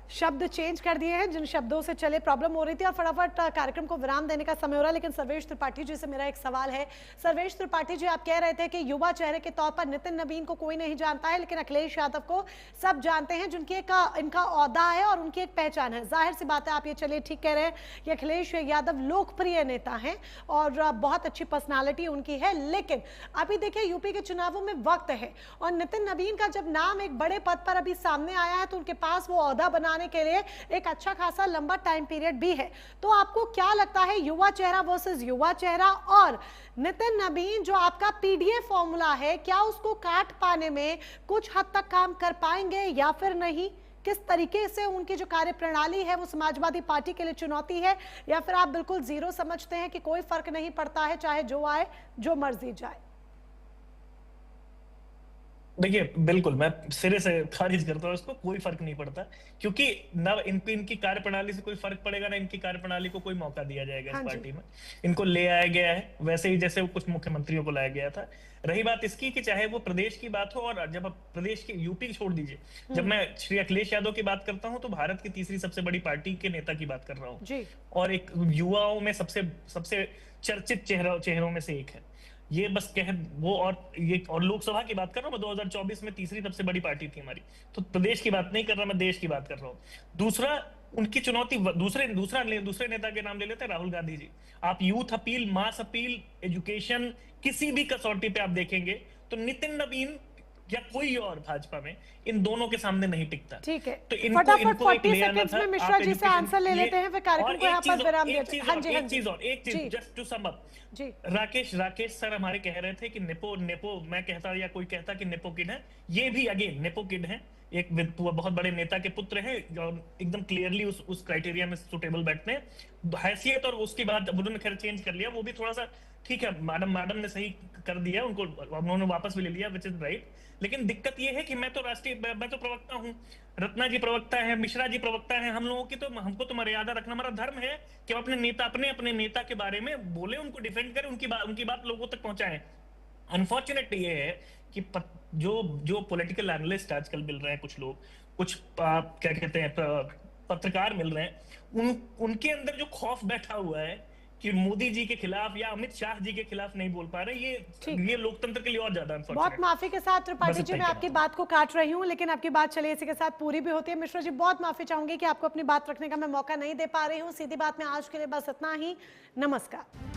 शब्द चेंज कर दिए हैं, जिन शब्दों से चले प्रॉब्लम हो रही थी, और फटाफट कार्यक्रम को विराम देने का समय हो रहा है। लेकिन सर्वेश त्रिपाठी जी से मेरा एक सवाल है। सर्वेश त्रिपाठी जी, आप कह रहे थे कि युवा चेहरे के तौर पर नितिन नवीन को कोई नहीं जानता है, लेकिन अखिलेश यादव को सब जानते हैं, जिनकी इनका औहदा है और उनकी एक पहचान है। जाहिर सी बात है, आप ये चलिए ठीक कह रहे हैं कि अखिलेश यादव लोकप्रिय नेता हैं और बहुत अच्छी पर्सनालिटी उनकी है। लेकिन अभी देखिए, यूपी के चुनावों में वक्त है, और नितिन नवीन का जब नाम एक बड़े पद पर अभी सामने आया है, तो उनके पास वो औहदा बनाने के लिए एक अच्छा खासा लंबा टाइम पीरियड भी है। तो आपको क्या लगता है, युवा चेहरा वर्सेस युवा चेहरा, और नितिन नवीन जो आपका पीडीए फॉर्मूला है, क्या उसको काट पाने में कुछ हद तक काम कर पाएंगे या फिर नहीं? किस तरीके से उनकी जो कार्य प्रणाली है वो समाजवादी पार्टी के लिए चुनौती है, या फिर आप बिल्कुल जीरो समझते हैं कि कोई फर्क नहीं पड़ता है, चाहे जो आए जो मर्जी जाए? देखिए, बिल्कुल मैं सिरे से खारिज करता हूँ इसको, कोई फर्क नहीं पड़ता, क्योंकि न इनकी कार्यप्रणाली से कोई फर्क पड़ेगा, ना इनकी कार्यप्रणाली को कोई मौका दिया जाएगा इस पार्टी में। इनको ले आया गया है वैसे ही जैसे कुछ मुख्यमंत्रियों को लाया गया था। रही बात इसकी कि चाहे वो प्रदेश की बात हो, और जब आप प्रदेश की यूपी छोड़ दीजिए, जब मैं श्री अखिलेश यादव की बात करता हूं तो भारत की तीसरी सबसे बड़ी पार्टी के नेता की बात कर रहा हूं, और एक युवाओं में सबसे चर्चित चेहरों में से एक है। ये बस वो, और लोकसभा की बात कर रहा हूं मैं, 2024 में तीसरी सबसे बड़ी पार्टी थी हमारी। तो प्रदेश की बात नहीं कर रहा मैं, देश की बात कर रहा हूं। दूसरा उनकी चुनौती, दूसरे नेता के नाम ले लेते हैं, राहुल गांधी जी। आप youth appeal, mass appeal, education, किसी भी कसौटी पे आप देखेंगे तो नितिन नवीन या कोई और भाजपा में इन दोनों के सामने नहीं टिकता। ठीक है, तो फटाफट 40 सेकंड्स में मिश्रा जी से आंसर ले लेते हैं, फिर कार्यक्रम को यहाँ पर विराम देते हैं। एक चीज just to sum up ji, Rakesh sir हमारे कह रहे थे कि नेपो मैं कहता या कोई कहता कि नेपो किड है, ये भी अगेन नेपो किड है, एक बहुत बड़े नेता के पुत्र हैं और एकदम क्लियरली उस क्राइटेरिया में सुटेबल बैठते हैं। हैसियत और उसकी बात उन्होंने खैर चेंज कर लिया, वो भी थोड़ा सा ठीक है, मैडम ने सही कर दिया, उन्होंने वापस भी ले लिया, विच इज राइट। लेकिन दिक्कत ये है कि मैं तो प्रवक्ता हूँ, रत्ना जी प्रवक्ता है, मिश्रा जी प्रवक्ता है, हम लोगों की तो हमको तो मर्यादा रखना हमारा धर्म है कि हम अपने नेता के बारे में बोले, उनको डिफेंड करें, उनकी बात लोगों तक पहुंचाएं। अनफॉर्चुनेटली ये है कि जो पॉलिटिकल एनालिस्ट आजकल मिल रहे हैं, कुछ लोग, कुछ क्या कहते हैं पत्रकार मिल रहे हैं, उनके अंदर जो खौफ बैठा हुआ है कि मोदी जी के खिलाफ या अमित शाह जी के खिलाफ नहीं बोल पा रहे, ये लोकतंत्र के लिए और ज्यादा अनफॉर्चुनेट। बहुत माफी के साथ त्रिपाठी जी, मैं आपकी बात को काट रही हूं, लेकिन आपकी बात चलिए इसी के साथ पूरी भी होती है। मिश्रा जी, बहुत माफी चाहूंगी कि आपको अपनी बात रखने का मैं मौका नहीं दे पा रही हूँ। सीधी बात में आज के लिए बस इतना ही। नमस्कार।